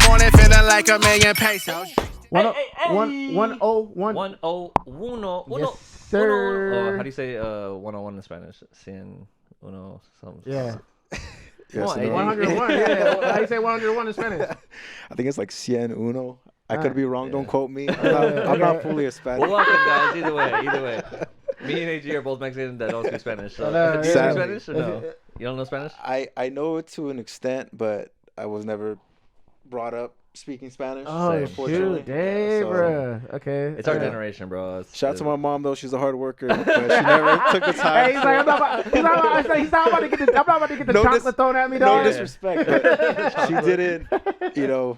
morning, feeling like a million pesos. One oh one. Yes, sir. How do you say 101 in Spanish? Cien uno something. Yeah. Yes, on, 101. Yeah. How do you say 101 in Spanish? I think it's like cien uno. I could be wrong. Don't quote me. I'm not fully a Spanish. Well, welcome, guys. Either way. Me and AG are both Mexican that don't speak Spanish. So. Do you speak Spanish or no? You don't know Spanish? I know it to an extent, but I was never brought up speaking Spanish. Oh, shoot. Dang, bro. Okay. It's our generation, bro. Shout out to my mom, though. She's a hard worker, but she never took the time. Hey, he's like, I'm not about to get the chocolate thrown at me, No dog. disrespect, but she didn't,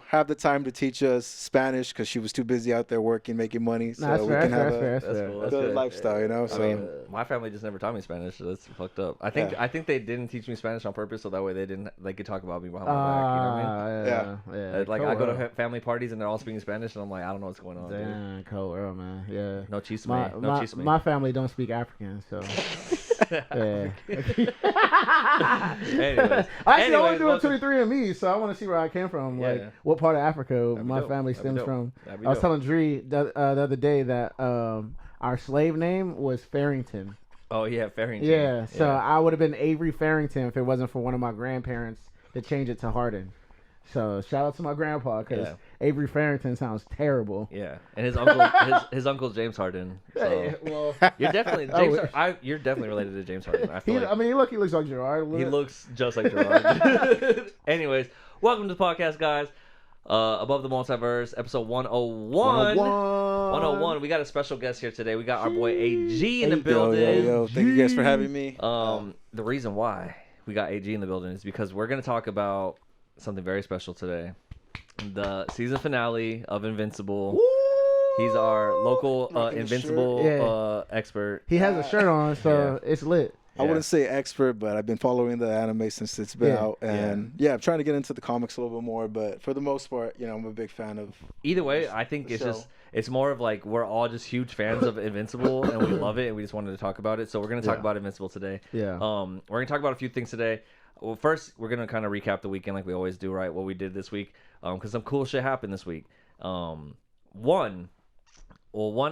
have the time to teach us Spanish because she was too busy out there working, making money. So That's we fair, can have that's a fair. good lifestyle, So I mean, my family just never taught me Spanish, so that's fucked up. I think they didn't teach me Spanish on purpose, so that way they could talk about me behind my back. You know what I mean? Yeah. Like I go to family parties and they're all speaking Spanish, and I'm like, I don't know what's going on. Damn, cold world, man. Yeah. No chisme. My family don't speak African, so. Yeah. Anyways, I only doing 23andMe, so I want to see where I came from. Yeah. Like, what part of Africa my dope. family That'd be stems dope. from. That'd be I was dope. telling Dree the other day that our slave name was Farrington. Oh yeah, Farrington. Yeah, so I would have been Avery Farrington if it wasn't for one of my grandparents to change it to Harden. So shout out to my grandpa because Avery Farrington sounds terrible. Yeah, and his uncle, his uncle James Harden. So. Well, You're definitely you're definitely related to James Harden. I feel he looks like Gerard. he looks just like Gerard. Anyways, welcome to the podcast, guys. Above the Multiverse, episode 101. 101. We got a special guest here today. We got our boy AG in the building. Yo. Thank you guys for having me. The reason why we got AG in the building is because we're going to talk about something very special today. The season finale of Invincible. Woo! He's our local Invincible expert. He has a shirt on, so it's lit. I wouldn't say expert, but I've been following the anime since it's been out, and I'm trying to get into the comics a little bit more. But for the most part, I'm a big fan of. Either way, I think it's more of like we're all just huge fans of Invincible, and we love it, and we just wanted to talk about it. So we're gonna talk about Invincible today. Yeah. We're gonna talk about a few things today. Well, first we're gonna kind of recap the weekend like we always do, right? What we did this week, because some cool shit happened this week. One,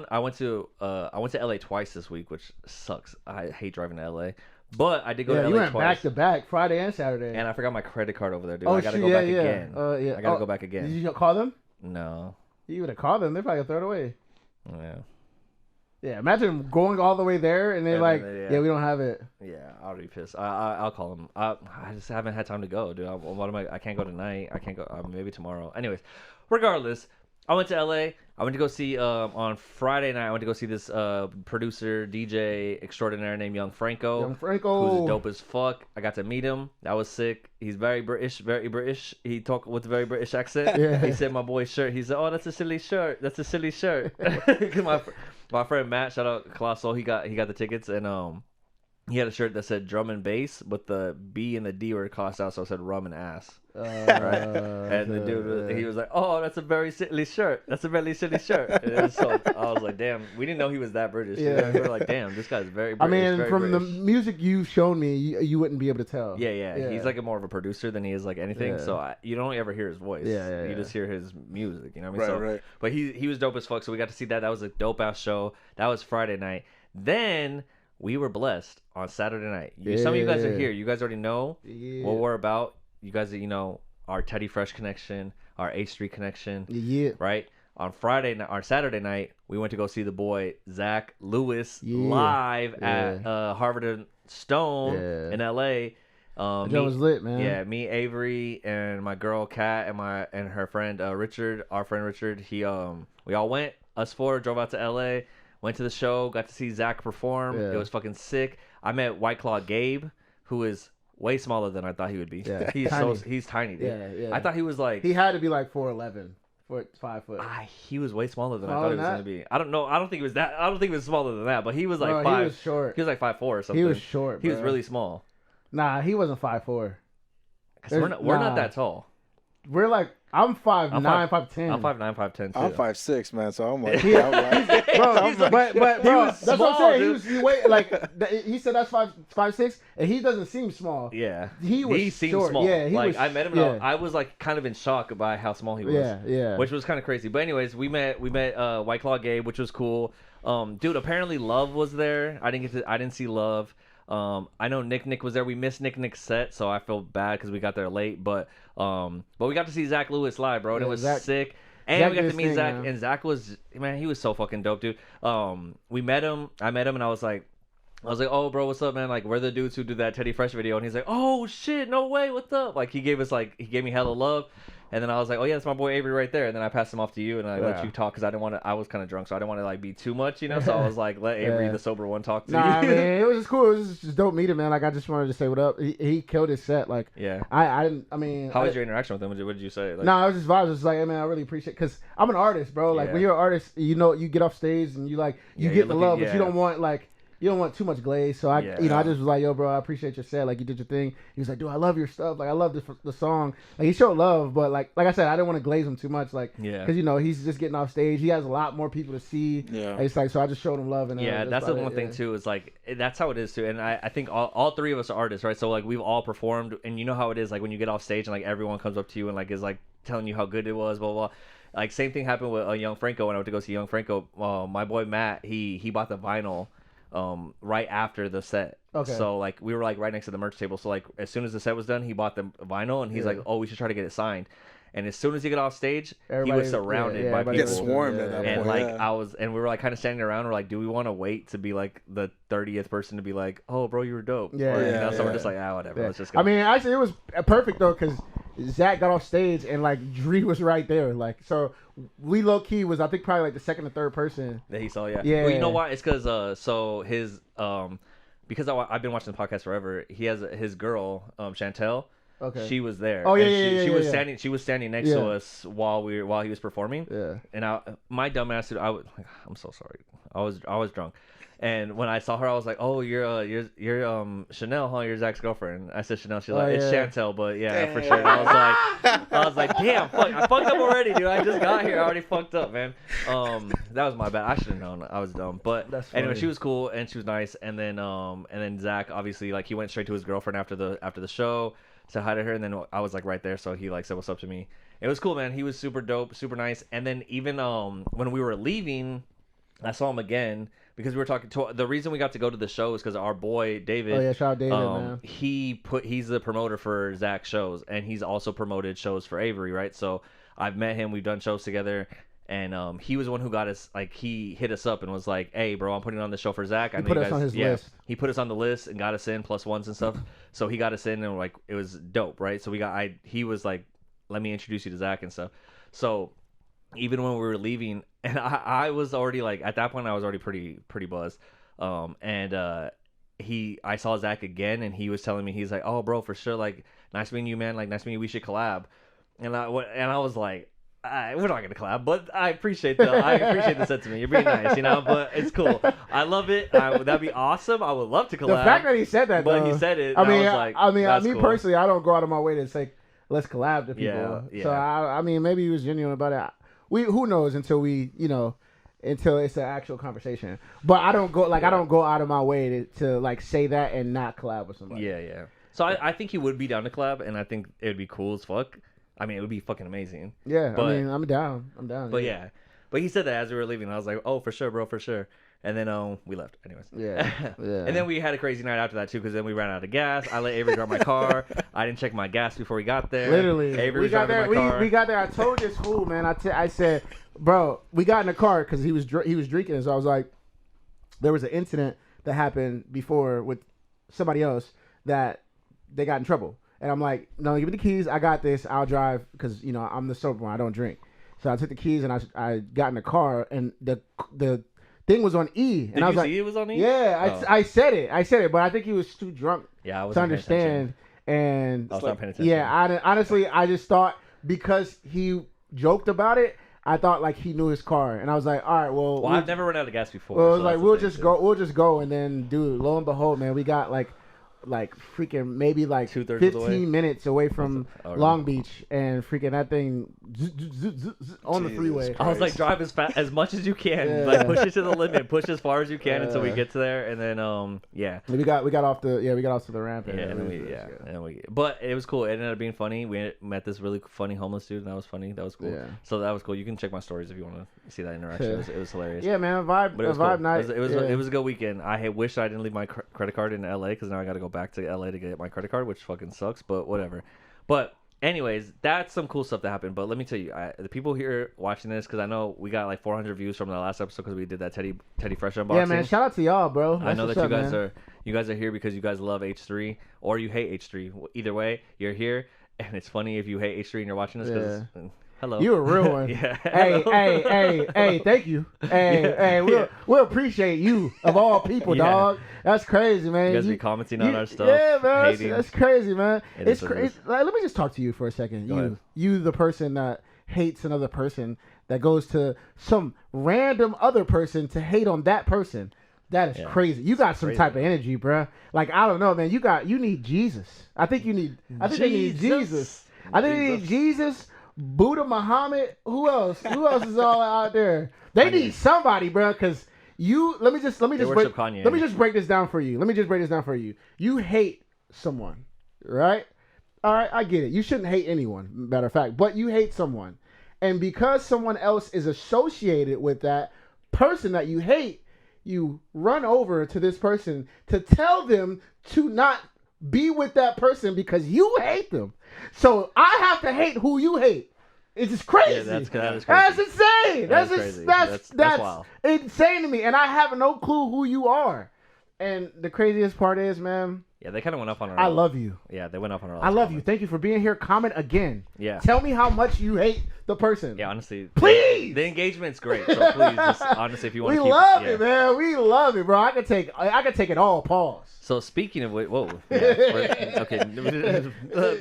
I went to LA twice this week, which sucks. I hate driving to LA. But I did go to LA you went twice. back to back, Friday and Saturday. And I forgot my credit card over there, dude. Oh, I gotta go back again. I gotta go back again. Did you call them? No. You would have called them. They probably throw it away. Yeah. Yeah, imagine going all the way there and they're like, we don't have it. Yeah, I'll be pissed. I'll call them. I just haven't had time to go, dude. I can't go tonight. I can't go. Maybe tomorrow. Anyways, regardless, I went to LA. I went to go see on Friday night. I went to go see this producer DJ extraordinaire named Young Franco. Who's dope as fuck. I got to meet him. That was sick. He's very British, very British. He talked with a very British accent. Yeah. He said my boy's shirt. He said, "Oh, that's a silly shirt. That's a silly shirt." my friend Matt, shout out Colossal. He got the tickets and he had a shirt that said drum and bass, but the B and the D were crossed out, so it said rum and ass. Right? And the dude, he was like, "Oh, that's a very silly shirt. That's a very silly shirt." And so I was like, "Damn, we didn't know he was that British." Yeah. We were like, "Damn, this guy's very British." I mean, very from British. the music you've shown me, you wouldn't be able to tell. Yeah. He's like more of a producer than he is like anything. Yeah. So you don't ever hear his voice. You just hear his music. You know what I mean? Right. But he was dope as fuck. So we got to see that. That was a dope ass show. That was Friday night. Then we were blessed on Saturday night. Some of you guys are here. You guys already know what we're about. You guys, our Teddy Fresh connection, our H Street connection. Yeah. Right? On Saturday night, we went to go see the boy Zach Lewis live at Harvard and Stone in LA. That was lit, man. Yeah, me, Avery, and my girl Kat and her friend Richard, our friend Richard. We all went. Us four drove out to LA. Went to the show, got to see Zach perform. It was fucking sick. I met White Claw Gabe, who is way smaller than I thought he would be. Yeah. He's tiny, dude. Yeah. I thought he was like he had to be like 4'11", 5 foot. He was way smaller than I thought he was gonna be. I don't know. I don't think he was that. I don't think he was smaller than that. But he was like 5. He was short. He was like 5'4" or something. He was short. He was really small. Nah, he wasn't 5'4". We're not that tall. We're like I'm 5'9", 5'10". I'm 5'9", 5'10" too. I'm 5'6", man. So I'm like, Bro, like but bro, that's small, what I'm saying. dude. He wait like he said that's 5'6", and he doesn't seem small. Yeah, he seemed short. small. Yeah, he like was, I met him. And I was like kind of in shock by how small he was. Yeah. Which was kind of crazy. But anyways, we met White Claw Gabe, which was cool. Dude, apparently Love was there. I didn't see Love. I know Nick was there. We missed Nick's set, so I feel bad because we got there late. But we got to see Zach Lewis live, bro, and it was sick. And Zach we got to meet Zach, man. and Zach was, man, he was so fucking dope, dude. We met him. I met him, and I was like, oh, bro, what's up, man? Like, we're the dudes who did that Teddy Fresh video. And he's like, oh, shit, no way, what's up? Like, he gave me hella love. And then I was like, oh, yeah, that's my boy Avery right there. And then I passed him off to you, and I let you talk because I was kind of drunk, so I didn't want to, like, be too much, you know? So I was like, let Avery, the sober one, talk to you. Nah, man, it was just cool. It was just dope meeting, man. Like, I just wanted to say what up. He killed his set. Like, yeah. I mean. How was your interaction with him? What did you say? Like, no, it was just vibes. It was like, hey, man, I really appreciate it. Because I'm an artist, bro. Like, when you're an artist, you know, you get off stage and you get the love, but you don't want, like, you don't want too much glaze. So I just was like, yo, bro, I appreciate your set. Like, you did your thing. He was like, dude, I love your stuff. Like, I love the song. Like, he showed love, but like I said, I didn't want to glaze him too much. Like, because, you know, he's just getting off stage. He has a lot more people to see. Yeah. It's like, so I just showed him love. And that's the one thing too, is like, that's how it is too. And I think all three of us are artists, right? So like, we've all performed, and you know how it is, like when you get off stage and like everyone comes up to you and like is like telling you how good it was, blah, blah, blah. Like, same thing happened with Young Franco when I went to go see Young Franco. My boy Matt, he bought the vinyl right after the set. Okay. So like, we were like right next to the merch table. So like, as soon as the set was done, he bought the vinyl, and he's like, oh, we should try to get it signed. And as soon as he got off stage, he was surrounded by people. Get swarmed at that point. And like, and we were like kind of standing around. We're like, do we want to wait to be like the 30th person to be like, oh, bro, you were dope? So we're just like, whatever. Let's just go. I mean, actually, it was perfect though, because Zach got off stage and like Dre was right there. Like, so we low key was, I think, probably like the second or third person that he saw. Yeah. Well, you know why? It's because so his because I've been watching the podcast forever. He has his girl Chantel. Okay. She was there. Oh yeah, she was standing. She was standing next to us while he was performing. Yeah. And my dumb ass, I'm so sorry. I was drunk. And when I saw her, I was like, "Oh, you're Chanel, huh? You're Zach's girlfriend." I said Chanel. She's like, "It's Chantel," but yeah, for sure. And I was like, "Damn, fuck, I fucked up already, dude. I just got here, I already fucked up, man." That was my bad. I should have known. I was dumb. But anyway, she was cool and she was nice. And then Zach, obviously, like, he went straight to his girlfriend after the show, said hi to her, and then I was like right there, so he like said what's up to me. It was cool, man. He was super dope, super nice. And then even when we were leaving, I saw him again. Because we were talking to, the reason we got to go to the show is because our boy David. Oh yeah, shout out David, man. He's the promoter for Zach's shows, and he's also promoted shows for Avery, right? So I've met him. We've done shows together, and he was the one who got us. Like, he hit us up and was like, "Hey, bro, I'm putting on the show for Zach." He put us on his list. He put us on the list and got us in +1s and stuff. So he got us in, and like, it was dope, right? So he was like, "Let me introduce you to Zach and stuff." So even when we were leaving, and I was already like, at that point I was already pretty buzzed, I saw Zach again, and he was telling me, he's like, "Oh, bro, for sure, like, nice meeting you, man, like, nice meeting you, we should collab." And I was like, we're not gonna collab, but I appreciate the sentiment. You're being nice, you know. But it's cool. I love it. That'd be awesome. I would love to collab. The fact that he said that, but though, he said it. I mean, me cool. Personally, I don't go out of my way to say let's collab to people. Yeah. So I mean, maybe he was genuine about it. Who knows until until it's an actual conversation. But I don't go out of my way to like say that and not collab with somebody. Yeah. So I think he would be down to collab, and I think it would be cool as fuck. I mean, it would be fucking amazing. Yeah, but, I mean, I'm down. But yeah. But he said that as we were leaving. I was like, "Oh, for sure, bro, for sure." And then we left. Anyways. Yeah. And then we had a crazy night after that too, because then we ran out of gas. I let Avery drive my car. I didn't check my gas before we got there. Literally. Avery was driving my car. We got there. I told this fool, man. I said, bro, we got in the car because he was drinking. So I was like, there was an incident that happened before with somebody else that they got in trouble. And I'm like, no, give me the keys. I got this. I'll drive because, I'm the sober one. I don't drink. So I took the keys and I got in the car, and the thing was on E. And Did I was you like, see it was on E? Yeah, I said it, but I think he was too drunk to understand. And I was not paying attention. Yeah, honestly, I just thought because he joked about it, I thought like he knew his car, and I was like, all right, well, I've never run out of gas before. Well, so like we'll just go, and then, dude, lo and behold, man, we got like like freaking maybe like 2/3 of the way? 15 minutes away from Oh, Long Beach, and freaking that thing on the Jesus freeway. I was like, drive as much as you can, Yeah. like push it to the limit, push as far as you can until we get to there, and then yeah. We got off to the ramp. Yeah, and then but it was cool. It ended up being funny. We met this really funny homeless dude, and that was funny. That was cool. Yeah. So that was cool. You can check my stories if you want to see that interaction. It was hilarious. Yeah, man, But it was cool. night. It was a good weekend. I wish I didn't leave my credit card in LA because now I got to go back to LA to get my credit card, which fucking sucks. But whatever. But anyways, that's some cool stuff that happened. But let me tell you, the people here watching this, because I know we got like 400 views from the last episode because we did that Teddy Fresh unboxing. Yeah, man, shout out to y'all, bro. I know That's that what's up, you guys are here because you guys love H3 or you hate H3. Either way, you're here, and it's funny if you hate H3 and you're watching this because. Hello. You a real one. Yeah. Hey, thank you. Hey, we'll appreciate you of all people, dog. That's crazy, man. You guys be commenting on our stuff. Yeah, man. Hating. That's crazy, man. It's what it crazy. is. Like, let me just talk to you for a second. You, the person that hates another person, that goes to some random other person to hate on that person. That is crazy. You got some type of energy, bruh. Like, I don't know, man. You need Jesus. I think they need Jesus. I think they need Jesus. Buddha, Muhammad, who else? Who else is all out there? They need somebody, bro. Because let me just break this down for you. You hate someone, right? All right, I get it. You shouldn't hate anyone, matter of fact, but you hate someone, and because someone else is associated with that person that you hate, you run over to this person to tell them to not be with that person because you hate them. So I have to hate who you hate. It's just crazy. Yeah, that is crazy. That's insane. That's crazy. That's wild. Insane to me. And I have no clue who you are. And the craziest part is, man. Yeah, they kind of went up on our. I love you. Yeah, they went up on our. I love you. Thank you for being here. Comment again. Yeah. Tell me how much you hate the person. Yeah, honestly. Please. The engagement's great. So please, just honestly, if you want to keep. We love it, man. We love it, bro. I could take it all. Pause. So speaking of whoa, yeah, okay,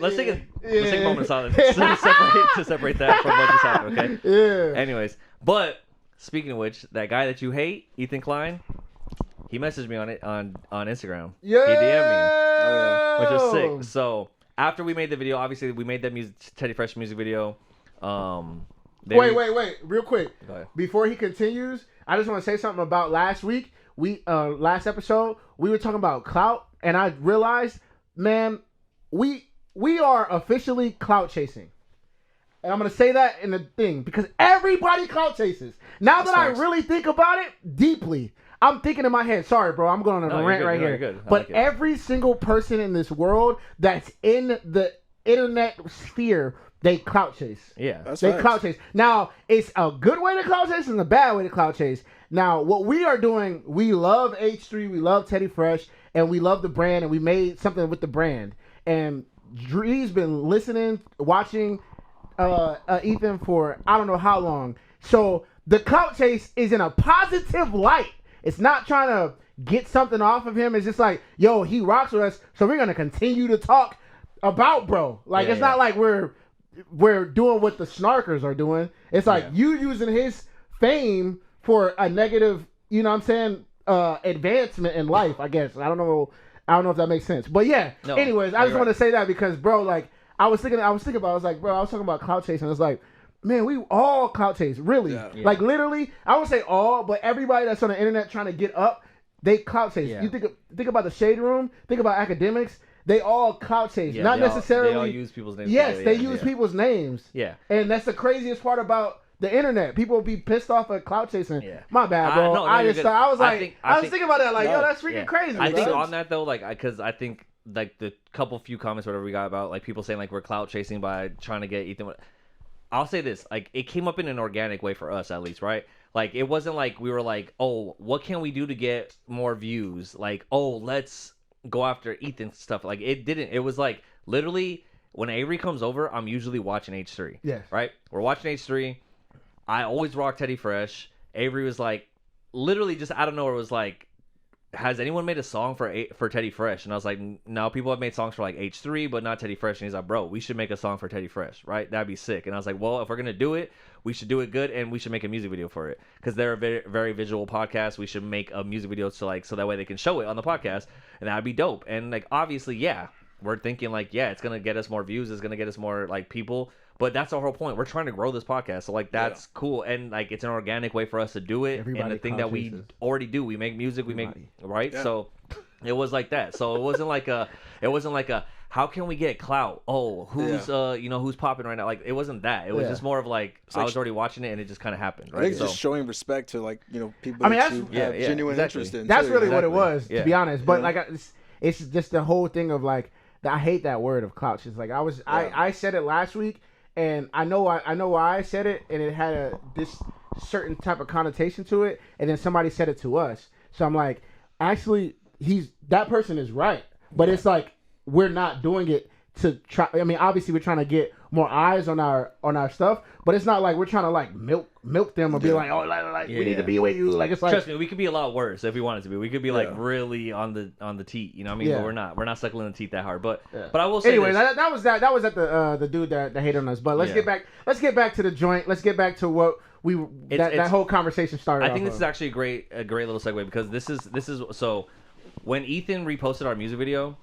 let's take a moment of silence to separate that from what just happened. Okay. Yeah. Anyways, but speaking of which, that guy that you hate, Ethan Klein, he messaged me on Instagram. Yeah. He DM'd me, which is sick. So after we made the video, obviously we made that Teddy Fresh music video. Wait, real quick. Go ahead. Before he continues, I just want to say something about last week. Last episode, we were talking about clout, and I realized, man, we are officially clout chasing. And I'm going to say that in the thing, because everybody clout chases. Now that I really think about it deeply, I'm thinking in my head, sorry, bro, I'm going on a rant right here. Good. But every single person in this world that's in the internet sphere, they clout chase. Yeah. They clout chase. Now, it's a good way to clout chase and a bad way to clout chase. Now, what we are doing, we love H3, we love Teddy Fresh, and we love the brand, and we made something with the brand. And Dre's been listening, watching Ethan for I don't know how long. So the clout chase is in a positive light. It's not trying to get something off of him. It's just like, yo, he rocks with us, so we're going to continue to talk about bro. Like, it's not like we're doing what the snarkers are doing. It's like you using his fame for a negative, you know what I'm saying, advancement in life, I guess. I don't know if that makes sense. But yeah, anyways, I just want to say that because, bro, like, I was thinking about, I was like, bro, I was talking about clout chasing. It's like, man, we all clout chase, really. Yeah. Like, literally, I won't say all, but everybody that's on the internet trying to get up, they clout chase. Yeah. You think about the Shade Room, think about academics, they all clout chase. Not necessarily. They all use people's names. Yes, they use people's names. Yeah. And that's the craziest part about the internet. People be pissed off at clout chasing. Yeah. My bad, bro. I was thinking about that, like, yo, that's freaking crazy. I think on that, though, like, because I think, like, the few comments, whatever we got about, like, people saying, like, we're clout chasing by trying to get Ethan. I'll say this, like, it came up in an organic way for us, at least, right? Like, it wasn't like we were like, oh, what can we do to get more views? Like, oh, let's go after Ethan's stuff. Like, it didn't. It was like, literally, when Avery comes over, I'm usually watching H3. Yes. Right? We're watching H3. I always rock Teddy Fresh. Avery was like, literally just out of nowhere was like, has anyone made a song for Teddy Fresh? And I was like, no, people have made songs for like H3, but not Teddy Fresh. And he's like, bro, we should make a song for Teddy Fresh, right? That'd be sick. And I was like, well, if we're gonna do it, we should do it good, and we should make a music video for it because they're a very, very visual podcast. We should make a music video so that way they can show it on the podcast, and that'd be dope. And like obviously, yeah, we're thinking like, yeah, it's gonna get us more views, it's gonna get us more like people. But that's our whole point. We're trying to grow this podcast. So, like, that's cool. And, like, it's an organic way for us to do it. And the thing that we already do. We make music. We make, right? Yeah. So, it was like that. So, it wasn't like a, how can we get clout? Oh, who's, who's popping right now? Like, it wasn't that. It was just more of, like, I was already watching it and it just kind of happened, right? I think it's just showing respect to, like, people that you have genuine interest in. That's really what it was, to be honest. But, like, it's just the whole thing of, like, I hate that word of clout. It's like, I said it last week. And I know why I said it, and it had this certain type of connotation to it, and then somebody said it to us. So I'm like, actually, that person is right, but it's like we're not doing it to try. I mean, obviously, we're trying to get more eyes on our stuff, but it's not like we're trying to like milk them or be like, oh, we need to be with you. Like it's like, trust me, we could be a lot worse if we wanted to be. We could be like really on the teat, you know what I mean? But we're not suckling the teeth that hard. But I will say anyway, that was at the dude that hated on us. But let's get back to the joint. Let's get back to what that whole conversation started. I think this is actually a great little segue because this is so when Ethan reposted our music video,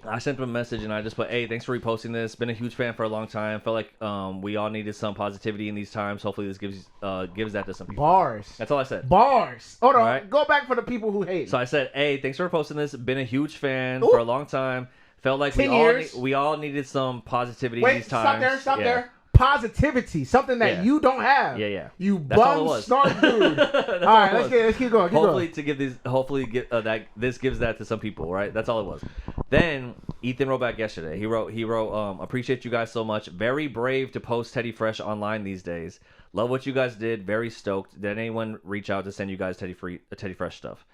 I sent him a message and I just put, hey, thanks for reposting this. Been a huge fan for a long time. Felt like we all needed some positivity in these times. Hopefully this gives that to some people. Bars. That's all I said. Bbars. Hold on. Right? Go back for the people who hate. So I said, hey, thanks for posting this. Been a huge fan for a long time. Felt like we all needed some positivity in these times. Stop there. Positivity, something that you don't have. Yeah. You bum snark dude. All right, let's keep going. That this gives that to some people, right? That's all it was. Then Ethan wrote back yesterday. He wrote, appreciate you guys so much. Very brave to post Teddy Fresh online these days. Love what you guys did. Very stoked. Did anyone reach out to send you guys Teddy Fresh stuff?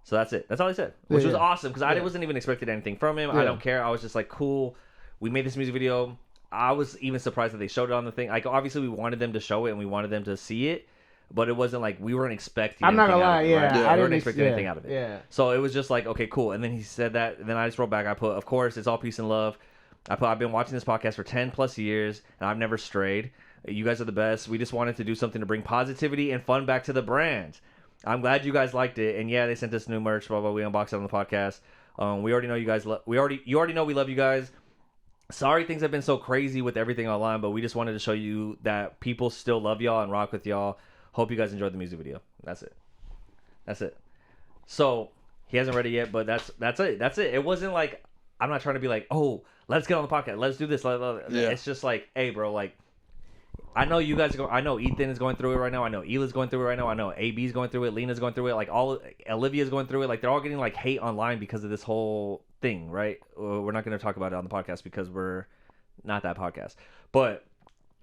So that's it. That's all he said, which was awesome because I wasn't even expecting anything from him. I don't care. I was just like, cool. We made this music video. I was even surprised that they showed it on the thing. Like, obviously, we wanted them to show it and we wanted them to see it, but it wasn't like we weren't expecting. I'm not gonna lie, we weren't expecting anything out of it. Yeah. So it was just like, okay, cool. And then he said that, and then I just wrote back. I put, of course, it's all peace and love. I've been watching this podcast for 10 plus years, and I've never strayed. You guys are the best. We just wanted to do something to bring positivity and fun back to the brand. I'm glad you guys liked it, and yeah, they sent us new merch. Blah blah. We unboxed it on the podcast. We already know you guys. You already know we love you guys. Sorry things have been so crazy with everything online, but we just wanted to show you that people still love y'all and rock with y'all. Hope you guys enjoyed the music video. That's it. So he hasn't read it yet, but that's it. It wasn't like I'm not trying to be like, oh, let's get on the podcast. Let's do this. It's just like, hey, bro, like I know you guys I know Ethan is going through it right now. I know Ela's going through it right now. I know AB's going through it. Lena's going through it. Like Olivia's going through it. Like they're all getting like hate online because of this whole thing, right? We're not going to talk about it on the podcast because we're not that podcast. But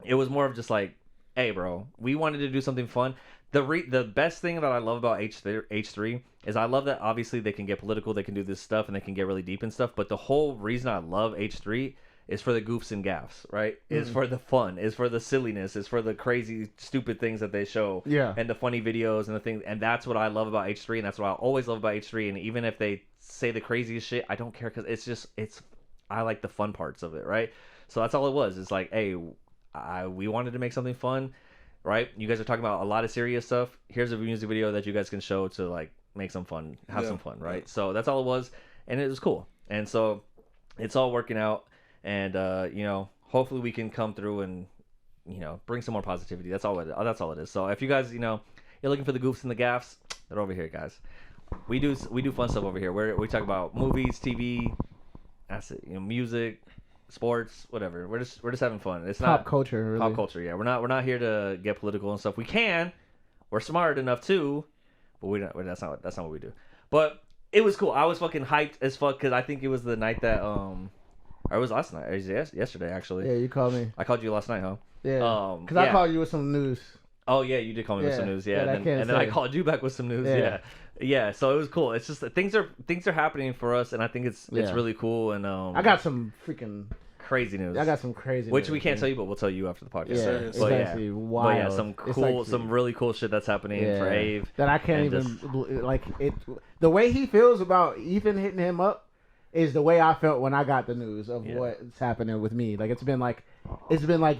it was more of just like, hey, bro, we wanted to do something fun. The best thing that I love about H3 is I love that obviously they can get political, they can do this stuff, and they can get really deep and stuff. But the whole reason I love H3 is for the goofs and gaffs, right? Is for the fun, is for the silliness, is for the crazy, stupid things that they show, and the funny videos and the things. And that's what I love about H3, and that's what I always love about H3. And even if they say the craziest shit, I don't care because I like the fun parts of it, right? So that's all it was. It's like, hey, we wanted to make something fun, right? You guys are talking about a lot of serious stuff. Here's a music video that you guys can show to like make some fun, have some fun, right? So that's all it was, and it was cool. And so it's all working out. And hopefully we can come through and bring some more positivity. That's all it is. So if you guys you're looking for the goofs and the gaffs, they're over here, guys. We do fun stuff over here. We talk about movies, TV, that's it. Music, sports, whatever. We're just having fun. It's pop culture. Really. Pop culture. Yeah, we're not here to get political and stuff. We can. We're smart enough too, but that's not what we do. But it was cool. I was fucking hyped as fuck because I think it was the night that Or it was last night. It was yesterday, actually. Yeah, you called me. I called you last night, huh? Yeah. Because I called you with some news. Oh, yeah, you did call me with some news. Yeah, and then I called you back with some news. Yeah. So it was cool. It's just that things are happening for us, and I think it's really cool. And I got some freaking crazy news. I got some crazy Which news, we can't man. tell you, but we'll tell you after the podcast. Yeah, Serious. it's But actually wild. But yeah, some It's cool, like- some really cool shit that's happening for Ave. that I can't and even like it. The way he feels about Ethan hitting him up is the way I felt when I got the news of what's happening with me. Like it's been like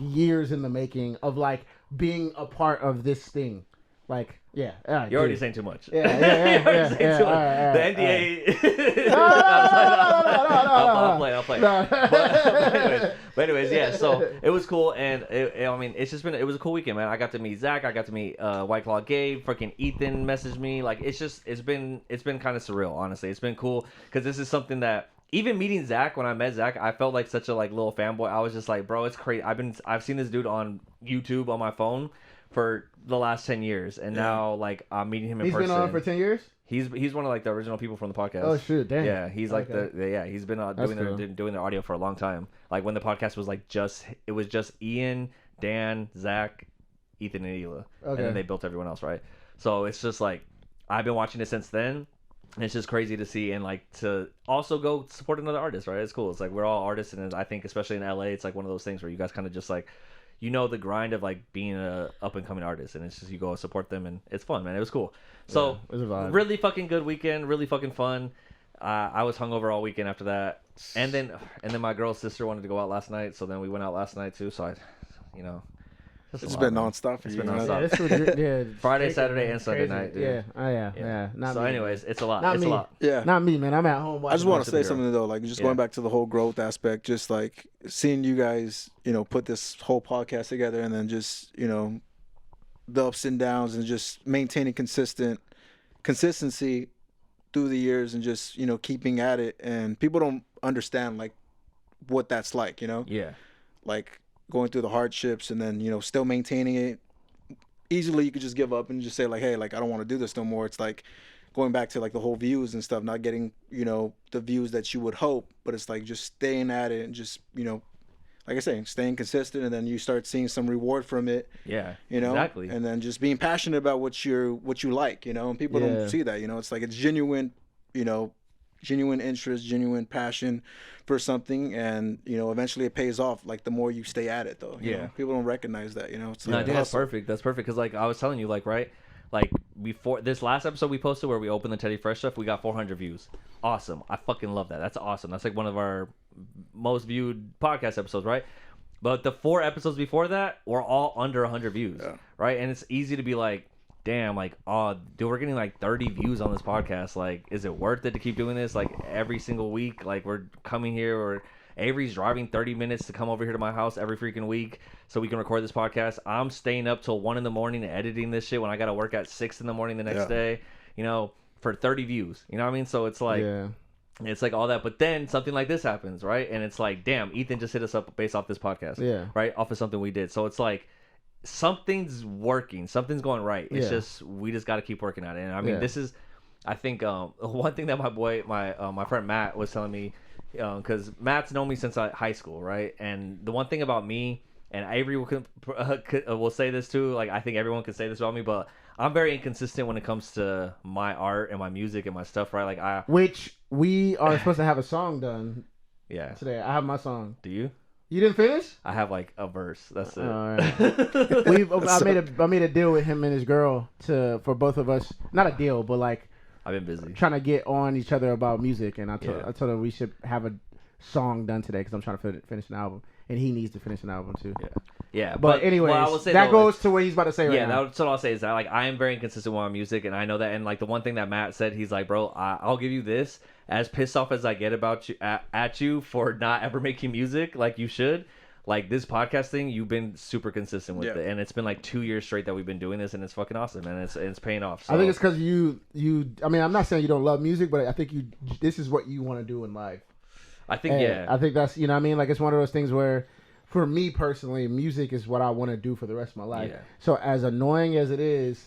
years in the making of like being a part of this thing. Like you're already saying too much. Yeah. The NDA. I'll play. But anyways, yeah. So it was cool, and I mean, it was a cool weekend, man. I got to meet Zach. I got to meet White Claw Gabe. Freaking Ethan messaged me. Like it's been kind of surreal, honestly. It's been cool because this is something that. Even meeting Zach, when I met Zach, I felt like such a like little fanboy. I was just like, bro, it's crazy. I've seen this dude on YouTube on my phone for the last 10 years, and now like I'm meeting him in person. He's been on for 10 years. He's one of like the original people from the podcast. Oh shoot, damn. Yeah, he's like he's been doing their audio for a long time. Like when the podcast was like just Ian, Dan, Zach, Ethan, and Hila, and then they built everyone else, right? So it's just like I've been watching it since then. And it's just crazy to see and like to also go support another artist, right? It's cool. It's like we're all artists, and I think especially in LA, it's like one of those things where you guys kind of just like, the grind of like being a up and coming artist, and it's just you go support them, and it's fun, man. It was cool. So it was a vibe. Really fucking good weekend, really fucking fun. I was hungover all weekend after that, and then my girl's sister wanted to go out last night, so then we went out last night too. So I, it's been nonstop for you. Been nonstop. Friday, Saturday, and Sunday night, dude. Yeah. Not so, me, anyways, it's a lot. Not It's me. a lot. Yeah. Not me, man. I'm at home. I just want to say girl. something though, like just going back to the whole growth aspect, just like seeing you guys, put this whole podcast together, and then just, the ups and downs, and just maintaining consistency through the years, and just, keeping at it. And people don't understand like what that's like, Yeah. like going through the hardships, and then, still maintaining it. Easily you could just give up and just say like, hey, like I don't want to do this no more. It's like going back to like the whole views and stuff, not getting, the views that you would hope, but it's like just staying at it and just, like I say, staying consistent, and then you start seeing some reward from it. Yeah. Exactly. And then just being passionate about what you like, and people don't see that, it's like it's genuine, genuine interest, genuine passion for something, and eventually it pays off. Like the more you stay at it, though. You know? People don't recognize that. It's like that's perfect. That's perfect because like I was telling you, like right, like before this last episode we posted where we opened the Teddy Fresh stuff, we got 400 views. Awesome. I fucking love that. That's awesome. That's like one of our most viewed podcast episodes, right? But the 4 episodes before that were all under 100 views, right? And it's easy to be like, damn, like, oh, dude, we're getting like 30 views on this podcast. Like, is it worth it to keep doing this? Like, every single week, like, we're coming here, or Avery's driving 30 minutes to come over here to my house every freaking week so we can record this podcast. I'm staying up till 1 a.m. and editing this shit when I got to work at 6 a.m. the next day, for 30 views. You know what I mean? So it's like, it's like all that. But then something like this happens, right? And it's like, damn, Ethan just hit us up based off this podcast, right? Off of something we did. So it's like, something's working, something's going right. It's just we just got to keep working on it. And I mean, this is, I think, one thing that my friend Matt was telling me, because Matt's known me since high school, right? And the one thing about me, and Avery will say this too, like I think everyone can say this about me, but I'm very inconsistent when it comes to my art and my music and my stuff, right? Like which we are supposed to have a song done. Yeah. Today I have my song. Do you? You didn't finish? I have like a verse. That's it. All right. I made a deal with him and his girl for both of us. Not a deal, but like I've been busy trying to get on each other about music, and I told him we should have a song done today because I'm trying to finish an album, and he needs to finish an album too. Yeah. But anyways, I will say that goes to what he's about to say right now. Yeah, that's what I'll say is that like I am very inconsistent with my music, and I know that. And like the one thing that Matt said, he's like, bro, I'll give you this. As pissed off as I get about you at you for not ever making music like you should, like this podcast thing, you've been super consistent with it, and it's been like 2 years straight that we've been doing this, and it's fucking awesome, and it's paying off. So. I think it's because you. I mean, I'm not saying you don't love music, but I think this is what you want to do in life. I think I think that's what I mean. Like it's one of those things where, for me personally, music is what I want to do for the rest of my life. Yeah. So as annoying as it is,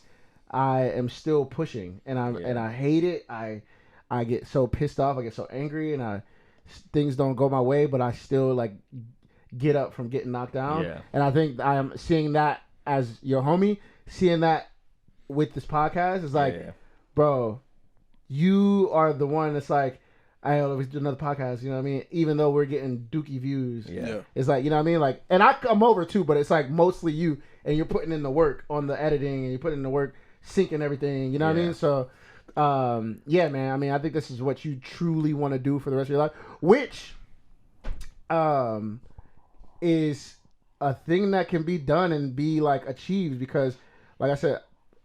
I am still pushing, and I hate it. I get so pissed off. I get so angry, and things don't go my way, but I still like get up from getting knocked down. Yeah. And I think I am seeing that as your homie, seeing that with this podcast is like, bro, you are the one that's like, I always do another podcast. You know what I mean? Even though we're getting dookie views, Yeah. it's like, you know what I mean? Like, and I come over too, but it's like mostly you, and you're putting in the work on the editing, and you're putting in the work syncing everything. You know what I mean? So, yeah, man. I mean, I think this is what you truly want to do for the rest of your life, which, is a thing that can be done and be like achieved because, like I said,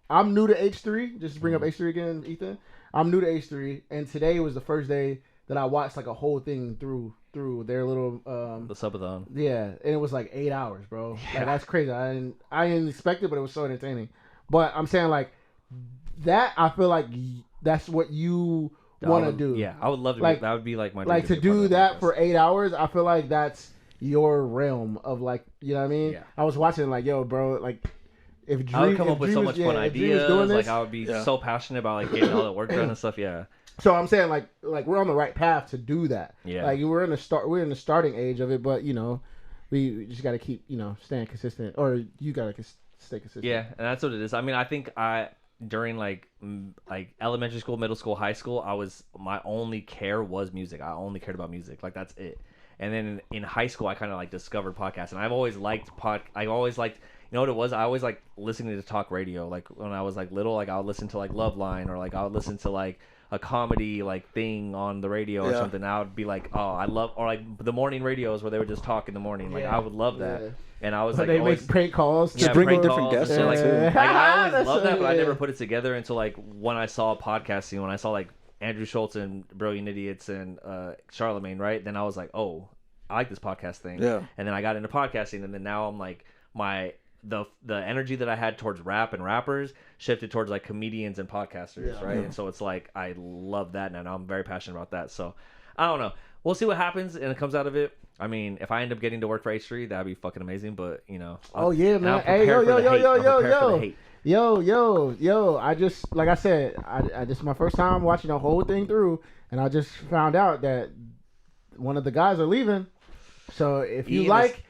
I'm new to H3. Just to bring up H3 again, Ethan. I'm new to H3, and today was the first day that I watched like a whole thing through their little the subathon. Yeah, and it was like 8 hours, bro. Like, that's crazy. I didn't expect it, but it was so entertaining. But I'm saying like that. I feel like that's what you want to do. Yeah, I would love to. Like, that would be like my dream like to do that for 8 hours. I feel like that's your realm of like, you know what I mean? Yeah. I was watching like, yo, bro, like. If Dream, I would come up with so much fun ideas. Doing this, like I would be so passionate about like getting all the work done and stuff. Yeah. So I'm saying like we're on the right path to do that. Yeah. Like we're in the starting age of it, but you know, we just got to keep staying consistent, or you got to stay consistent. Yeah, and that's what it is. I mean, I think during like elementary school, middle school, high school, my only care was music. I only cared about music. Like that's it. And then in high school, I kind of like discovered podcasts, and I've always liked you know what it was? I always like listening to talk radio. Like when I was like little, like I would listen to like Loveline, or like I would listen to like a comedy like thing on the radio or something. I would be like, oh, I love, or like the morning radios where they would just talk in the morning. Like I would love that. Yeah. And I was like, they make prank calls. Just bring in different guests. So, like I always loved that, but I never put it together until like when I saw podcasting, when I saw like Andrew Schultz and Brilliant Idiots and Charlemagne, right? Then I was like, oh, I like this podcast thing. Yeah. And then I got into podcasting, and then now I'm like the energy that I had towards rap and rappers shifted towards like comedians and podcasters, right? And so it's like I love that, and I'm very passionate about that. So I don't know. We'll see what happens and it comes out of it. I mean, if I end up getting to work for H3, that'd be fucking amazing. But you know, oh yeah, man. Hey, yo. I just like I said, I this is my first time watching the whole thing through, and I just found out that one of the guys are leaving. So if you like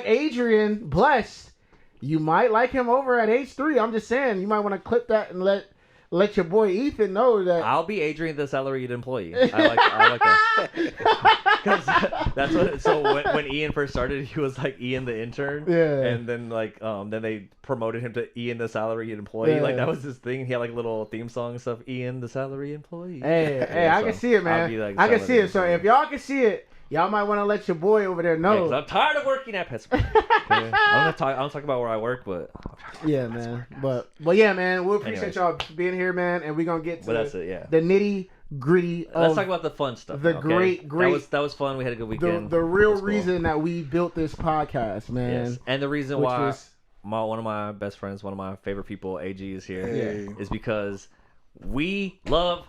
Adrian Blest, you might like him over at H3. I'm just saying, you might want to clip that and let your boy Ethan know that I'll be Adrian, the salaried employee. I like that. Because that's what. So when Ian first started, he was like Ian the intern. Yeah. And then like then they promoted him to Ian the salaried employee. Yeah. Like that was his thing. He had like a little theme song and stuff. Ian the salary employee. Hey, I can see it, man. Like I can see it. So if y'all can see it, y'all might want to let your boy over there know. Yeah, I'm tired of working at Pittsburgh. I don't talk about where I work, but yeah, man. But yeah, man. We appreciate y'all being here, man, and we're gonna get to that's it, yeah. the nitty gritty. Let's talk about the fun stuff. The now, okay? great. That was fun. We had a good weekend. The real reason that we built this podcast, man. Yes. And the reason why one of my best friends, one of my favorite people, AG, is here, is because we love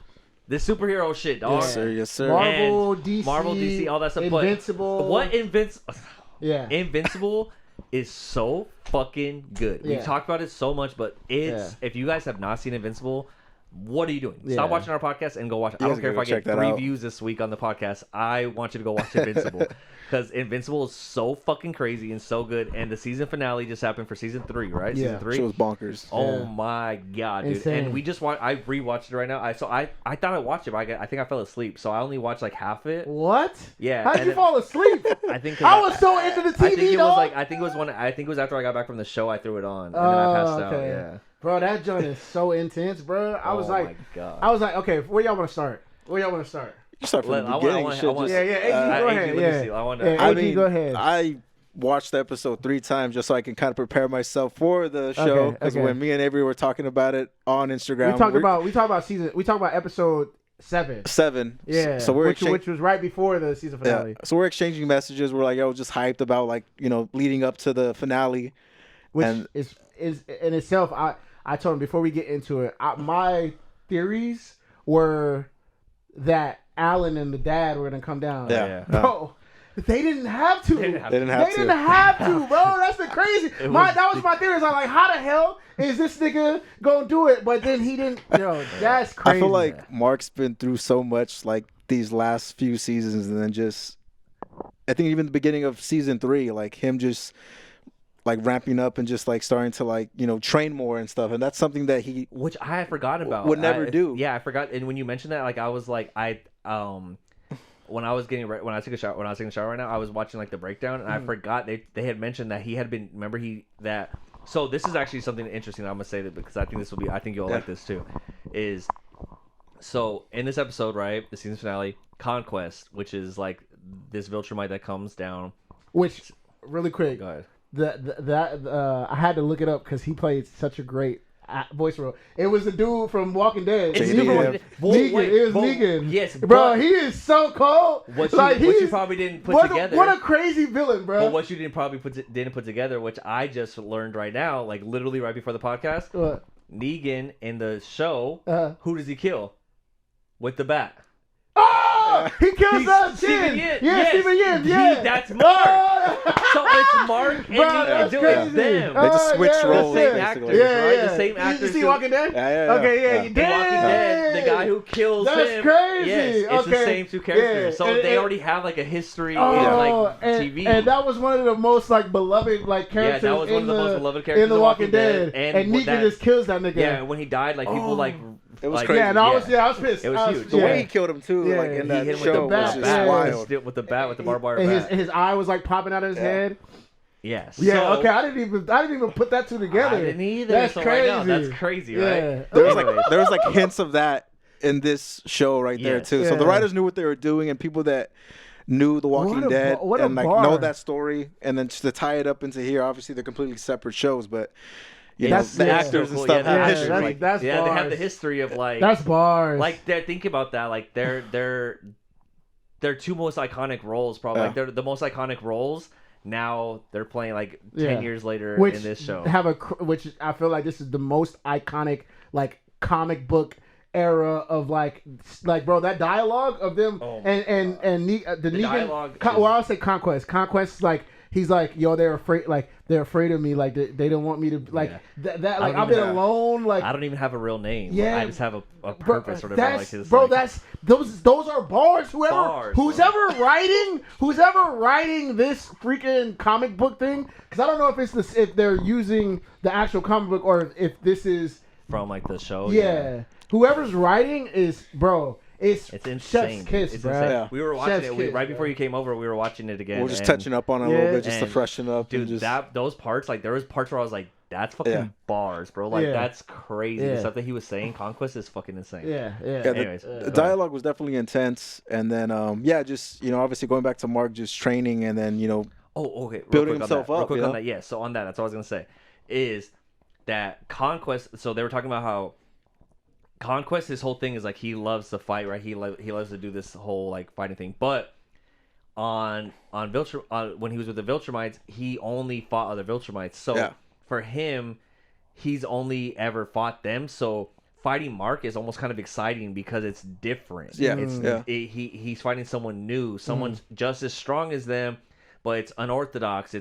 this superhero shit, dog. Yes, sir. Yes, sir. Marvel, DC, all that stuff. Invincible. But what Invincible? Yeah. Invincible is so fucking good. Yeah. We've talked about it so much, but if you guys have not seen Invincible, what are you doing? Stop watching our podcast and go watch it. I don't care if I get 3 views this week on the podcast. I want you to go watch Invincible. Because Invincible is so fucking crazy and so good. And the season finale just happened for season 3, right? Yeah. Season 3. It was bonkers. Oh my god, dude! Insane. And we just I rewatched it right now. I thought I watched it, but I think I fell asleep, so I only watched like half of it. What? Yeah. How'd you fall asleep? I think I was so into the TV. I think it was after I got back from the show. I threw it on and then I passed out. Yeah. Bro, that joint is so intense, bro. I was like, okay, where y'all want to start? You start from the beginning. Go ahead. Go ahead. I watched the episode 3 times just so I can kind of prepare myself for the show. Because when me and Avery were talking about it on Instagram, we talked about episode 7. Yeah. So which was right before the season finale. Yeah. So we're exchanging messages. We're like, yo, just hyped about like leading up to the finale, which is in itself. I told him before we get into it, my theories were that Alan and the dad were gonna come down. Yeah. Bro, they didn't have to. They didn't have to, bro. That's the crazy. That was my theory. I'm like, how the hell is this nigga gonna do it? But then he didn't. Yo, that's crazy. I feel like Mark's been through so much like these last few seasons, and then just I think even the beginning of season 3, like him just like ramping up and just like starting to like train more and stuff, and that's something that he which I had forgotten about would never do. Yeah, I forgot. And when you mentioned that, like I was like I when I was getting when I took a shower right now, I was watching like the breakdown, and I forgot they had mentioned that he had been. Remember So this is actually something interesting. I'm gonna say that because I think you'll like this too. So in this episode, right, the season finale, Conquest, which is like this Viltrumite that comes down. Which really quick, go ahead. I had to look it up because he played such a great voice role. It was the dude from Walking Dead. Negan. It was Negan. Yes, bro, he is so cold. What you probably didn't put together. What a crazy villain, bro. But what you didn't put together, which I just learned right now, like literally right before the podcast. What? Negan in the show, who does he kill? With the bat. Oh, he kills Steven Yin. Yin. Yeah, Steven Yin. Yeah, that's Mark. So it's Mark and Negan doing crazy. them. They just switch roles. The same basically. actors, right? The same actors. You see Walking Dead? Yeah. Okay, yeah. In Walking Dead, the guy who kills That's him. crazy. Yes, it's the same two characters. So they already have like a history in like TV. And that was one of the most like beloved like characters. Yeah, that was one of the most beloved characters in The Walking Dead. And Negan just kills that nigga. Yeah, when he died, like people like. It was like, crazy. Yeah, and I was pissed. It was huge. The way he killed him too, like in that hit him show, with the was just bat, wild. with the bat, with the barbed wire and bat. his eye was like popping out of his head. Yes. Yeah. So, Okay. I didn't even put that two together. I didn't either. That's so crazy. I know, that's crazy, right? Yeah. There was like hints of that in this show right there too. So the writers knew what they were doing, and people that knew The Walking Dead and like know that story, and then just to tie it up into here. Obviously, they're completely separate shows, but. You know, the actors and stuff. That's they bars. have the history of like. That's bars. Like think about that. Like they're two most iconic roles, probably. Like they're the most iconic roles. Now they're playing like 10 years later in this show. Which I feel like this is the most iconic like comic book era of like bro, that dialogue of them and the Negan dialogue. Well, I'll say Conquest. Conquest is like. He's like, yo, they're afraid of me. Like they don't want me to like that. Like I've been alone. Like I don't even have a real name. Yeah, I just have a purpose or whatever. That's, like his, bro, like, that's those are bars. Who's ever writing this freaking comic book thing? Because I don't know if they're using the actual comic book or if this is from like the show. Yeah, whoever's writing is bro. It's insane. Chef's kiss, it's bro. insane. Yeah. We were watching it right before you came over. We were watching it again. We're just touching up on it a little bit just to freshen up. Dude, those parts, like there was parts where I was like, "That's fucking bars, bro." Like that's crazy. The stuff that he was saying, Conquest is fucking insane. Yeah. Anyways, the dialogue was definitely intense, and then just obviously going back to Mark just training, and then building himself up. Real quick on that, yeah. So on that, that's what I was gonna say, is that Conquest. So they were talking about how. Conquest, his whole thing is like he loves to fight, right? He loves to do this whole like fighting thing. But on when he was with the Viltrumites, he only fought other Viltrumites. So for him, he's only ever fought them. So fighting Mark is almost kind of exciting because it's different. He's fighting someone new, someone just as strong as them, but it's unorthodox.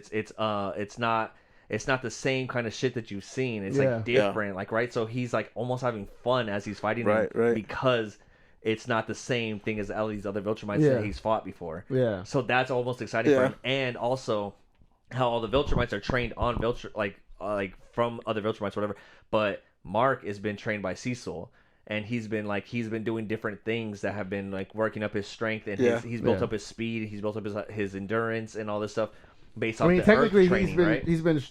It's not the same kind of shit that you've seen. It's like different, like right. So he's like almost having fun as he's fighting him because it's not the same thing as all these other Viltrumites that he's fought before. Yeah. So that's almost exciting for him, and also how all the Viltrumites are trained on like from other Viltrumites, whatever. But Mark has been trained by Cecil, and he's been doing different things that have been like working up his strength, and he's built up his speed, he's built up his endurance, and all this stuff. Based off technically, training, he's been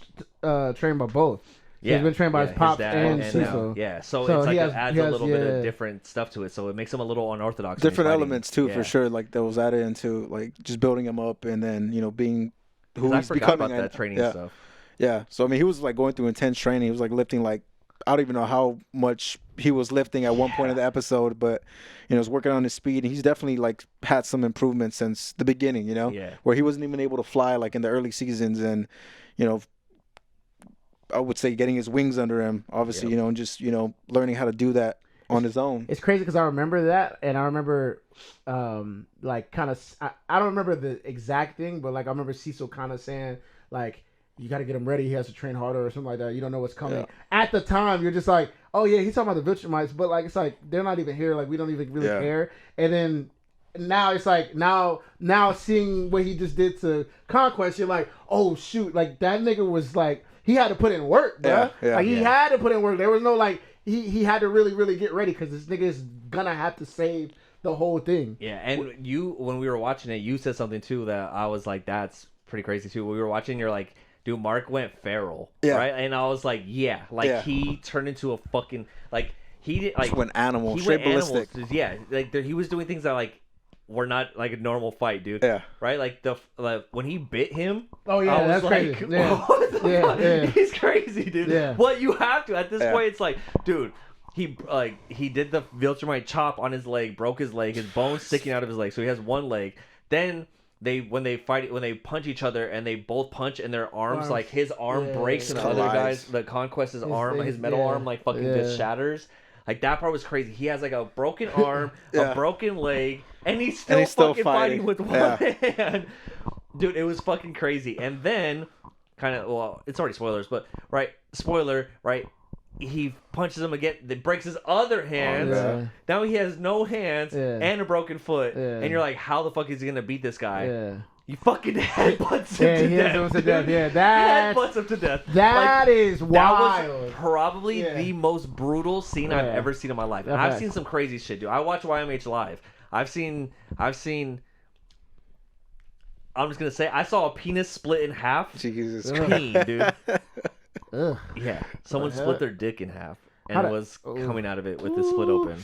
trained by both. So he's been trained by his pops and Cecil. So it's like it adds a little bit of different stuff to it. So it makes him a little unorthodox. Different elements too, for sure. Like that was added into like just building him up, and then being who he's becoming. About that training stuff. Yeah. So I mean, he was like going through intense training. He was like lifting like I don't even know how much he was lifting at one point of the episode, but was working on his speed. He's definitely like had some improvements since the beginning, where he wasn't even able to fly like in the early seasons, and I would say getting his wings under him, obviously, and just learning how to do that on his own. It's crazy because I remember that, and I remember like kind of I don't remember the exact thing, but like I remember Cecil kind of saying like. You got to get him ready. He has to train harder or something like that. You don't know what's coming. At the time, you're just like, oh, yeah, he's talking about the Viltrumites. But, like, it's like, they're not even here. Like, we don't even really care. And then now it's like, now seeing what he just did to Conquest, you're like, oh, shoot. Like, that nigga was like, he had to put in work, bro. He had to put in work. There was no, like, he had to really, really get ready because this nigga is going to have to save the whole thing. Yeah, and you, when we were watching it, you said something too that I was like, that's pretty crazy too. When we were watching, you're like, dude, Mark went feral, right? And I was like, yeah, like he turned into a fucking like he did like Just went animal, he straight went ballistic. animals, yeah, like he was doing things that like were not like a normal fight, dude. Yeah. Right, like when he bit him. Oh yeah, I was that's like, crazy. Yeah. what the fuck? Yeah. He's crazy, dude. Yeah. But you have to at this Yeah. point. It's like, dude. He did the Viltrumite chop on his leg, broke his leg, his bones sticking out of his leg, so he has one leg. Then when they punch each other and they both punch and their arms like his arm breaks and the other guys, the Conquest's arm, his metal arm like fucking just shatters. Like that part was crazy. He has like a broken arm, a broken leg, and he's still fucking fighting with one hand. Dude, it was fucking crazy. And then it's already spoilers, but spoiler, he punches him again. That breaks his other hands. Now he has no hands and a broken foot. And you're like, how the fuck is he gonna beat this guy? You fucking headbutts him to death. Yeah, that headbutts him to death. That is wild. That was probably the most brutal scene I've ever seen in my life. Okay. I've seen some crazy shit, dude. I watch YMH live. I've seen. I'm just gonna say I saw a penis split in half. Jesus Peen, dude. Ugh. Yeah, someone split their dick in half and was coming out of it with the split open.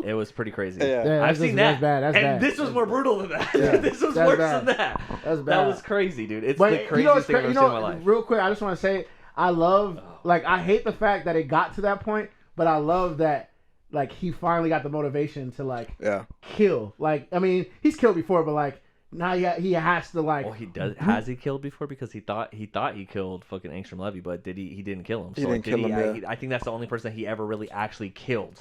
It was pretty crazy. I've seen that. That's bad. This was more brutal than that. Yeah, this was that's worse bad. than that. That's bad. That was crazy, dude. It's the craziest thing I've ever seen in my life. Real quick, I just want to say I love, like, I hate the fact that it got to that point, but I love that, like, he finally got the motivation to, like, kill. Like, I mean, he's killed before, but, like, now he has to, like. Well, he does. Has he killed before? Because he thought he killed fucking Angstrom Levy, but did he? He didn't kill him. He didn't kill him. I think that's the only person he ever really actually killed.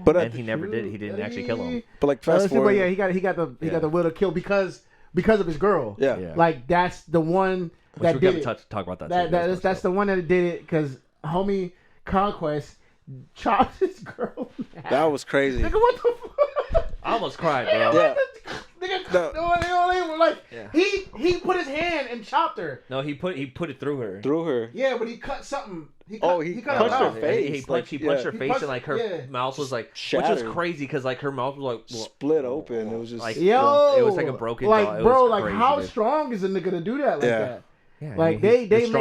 But he never did. He didn't actually kill him. But like fast forward, but yeah, he got the will to kill because of his girl. Yeah. Like that's the one that did it. Talk about that. That's the one that did it because homie Conquest chopped his girl. That was crazy. Nigga, what the fuck? I almost cried, bro. Yeah. Like he put his hand and chopped her. No, he put it through her. Through her. Yeah, but he cut something. He punched her her face. He punched her face, and like her mouth was like, shattered. which was crazy because like her mouth was like split open. It was just like it was like a broken. Like bro, like crazy, how dude. strong is a nigga to do that like that? Yeah, like they made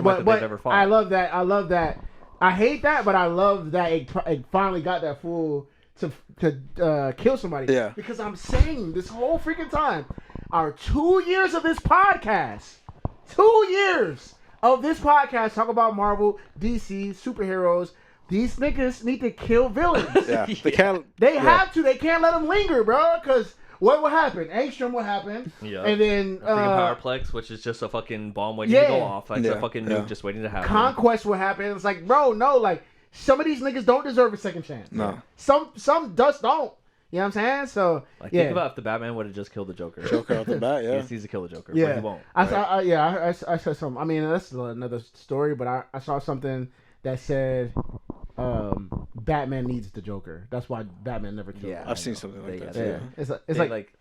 but I love that. I hate that, but I love that it finally got that fool to kill somebody. Yeah. Because I'm saying this whole freaking time, our 2 years of this podcast, 2 years of this podcast talk about Marvel, DC, superheroes. These niggas need to kill villains. Yeah. They can't. They have to. They can't let them linger, bro. Because what will happen? Angstrom will happen. Yeah. And then freaking Powerplex, which is just a fucking bomb waiting to go off. Like a fucking nuke just waiting to happen. Conquest will happen. It's like, bro, no, like some of these niggas don't deserve a second chance. No. Some just don't. You know what I'm saying? So think about if the Batman would have just killed the Joker. Joker off the bat, yeah. He needs to kill the Joker, yeah. but he won't. I saw something. I mean, that's another story, but I saw something that said Batman needs the Joker. That's why Batman never killed him. I've seen something like that. Yeah. Yeah. It's like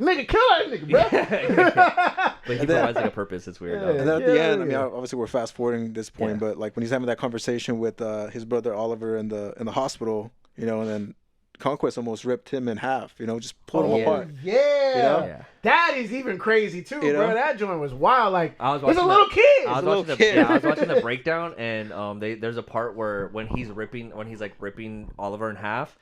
nigga, kill that nigga, bro. But he provides like a purpose. It's weird. And then at the end, I mean, obviously we're fast forwarding this point, but like when he's having that conversation with his brother Oliver in the hospital, you know, and then Conquest almost ripped him in half, you know, just pulled him apart. Yeah. You know? That is even crazy too, You know? bro. That joint was wild. Like I was it's a little kid. I was watching the breakdown, and there's a part where when he's ripping Oliver in half,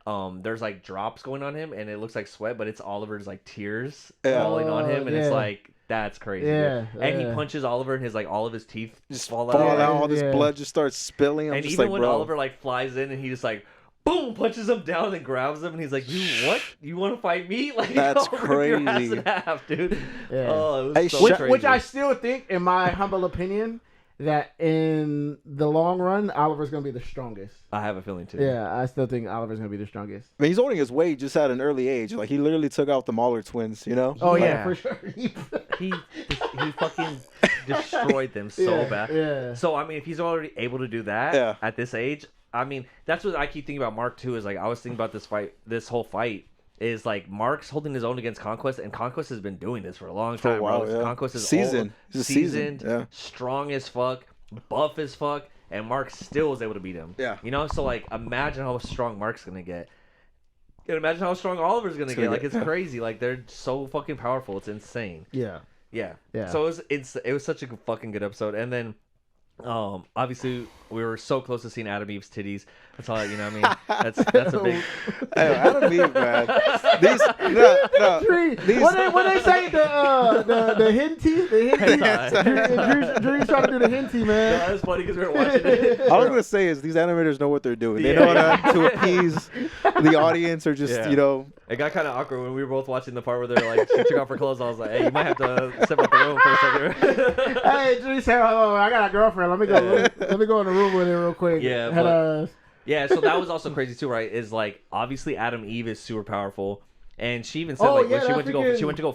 there's like drops going on him, and it looks like sweat, but it's Oliver's like tears falling on him, and it's like that's crazy. Yeah, and he punches Oliver, and all of his teeth just fall out. All this blood just starts spilling. I'm and just even like, when Oliver like flies in, and he just like. Boom! Punches him down and grabs him, and he's like, "You what? You want to fight me? Like that's I'll rip your ass crazy, in half, dude." Yeah. Oh, it was so crazy. Which I still think, in my humble opinion, that in the long run, Oliver's gonna be the strongest. I have a feeling too. Yeah, I still think Oliver's gonna be the strongest. I mean, he's holding his weight just at an early age. Like he literally took out the Mauler twins, you know? Oh yeah, for sure. he fucking destroyed them so bad. Yeah. So I mean, if he's already able to do that at this age, I mean, that's what I keep thinking about Mark too. Is like I was thinking about this whole fight. Is like Mark's holding his own against Conquest, and Conquest has been doing this for a long time. Conquest is seasoned, strong as fuck, buff as fuck, and Mark still was able to beat him. Yeah. You know, so like imagine how strong Mark's gonna get. And imagine how strong Oliver's gonna get. Like, it's yeah. crazy. Like, they're so fucking powerful. It's insane. Yeah. Yeah. Yeah. So it was such a fucking good episode. And then, obviously we were so close to seeing Adam Eve's titties. That's all. You know what I mean? That's a big. Hey, Adam Eve, man. When they say the henty, Drew's trying to do the henty, man. That was funny because we were watching it. All I'm gonna say is these animators know what they're doing. They know how to appease the audience or just It got kind of awkward when we were both watching the part where they're like, she took off her clothes. I was like, hey, you might have to step out the room for a second. Hey, Drew said, "Oh, I got a girlfriend. Let me go in the room with her real quick." Yeah, yeah. So that was also crazy too, right? Is like obviously Adam Eve is super powerful. And she even said when she went to go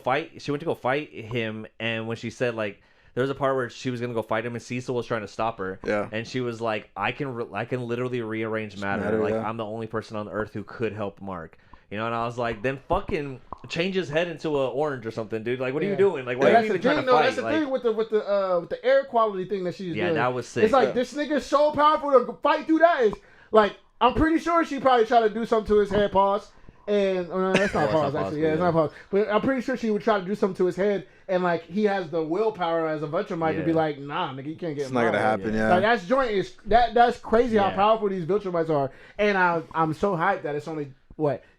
fight him, and when she said like there was a part where she was gonna go fight him and Cecil was trying to stop her, and she was like, I can literally rearrange matter. Like I'm the only person on Earth who could help Mark, you know. And I was like, then fucking change his head into an orange or something, dude. Like what are you doing? Like why are you even trying to fight? That's the thing with the air quality thing that she's doing. Yeah, that was sick. It's like this nigga's so powerful to fight through that. Is like I'm pretty sure she probably tried to do something to his head, pause. And that's not pause, actually. Yeah, it's not pause. But I'm pretty sure she would try to do something to his head, and like he has the willpower as a Viltrumite to be like, nah, nigga, you can't get. It's not gonna happen. Yeah. Like that's joint is that's crazy how powerful these Viltrumites are, and I'm so hyped that it's only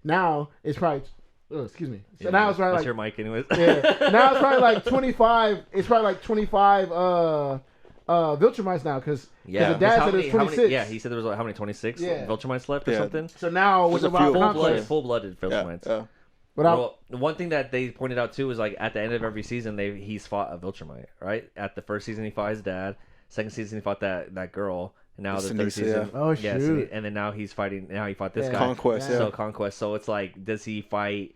now it's probably. Oh, excuse me. So now it's probably that's like your mic, anyways. Yeah. Now it's probably like 25. It's probably like 25. Viltrumites now because the dad said there's 26. He said there was how many 26 Viltrumites left or something. So now with about full-blooded Viltrumites. Yeah. Well, one thing that they pointed out too is like at the end of every season he's fought a Viltrumite, right? At the first season he fought his dad. Second season he fought that girl. And now the third season, oh shoot! And then now he's fighting. Now he fought this guy. Conquest. So Conquest. So it's like, does he fight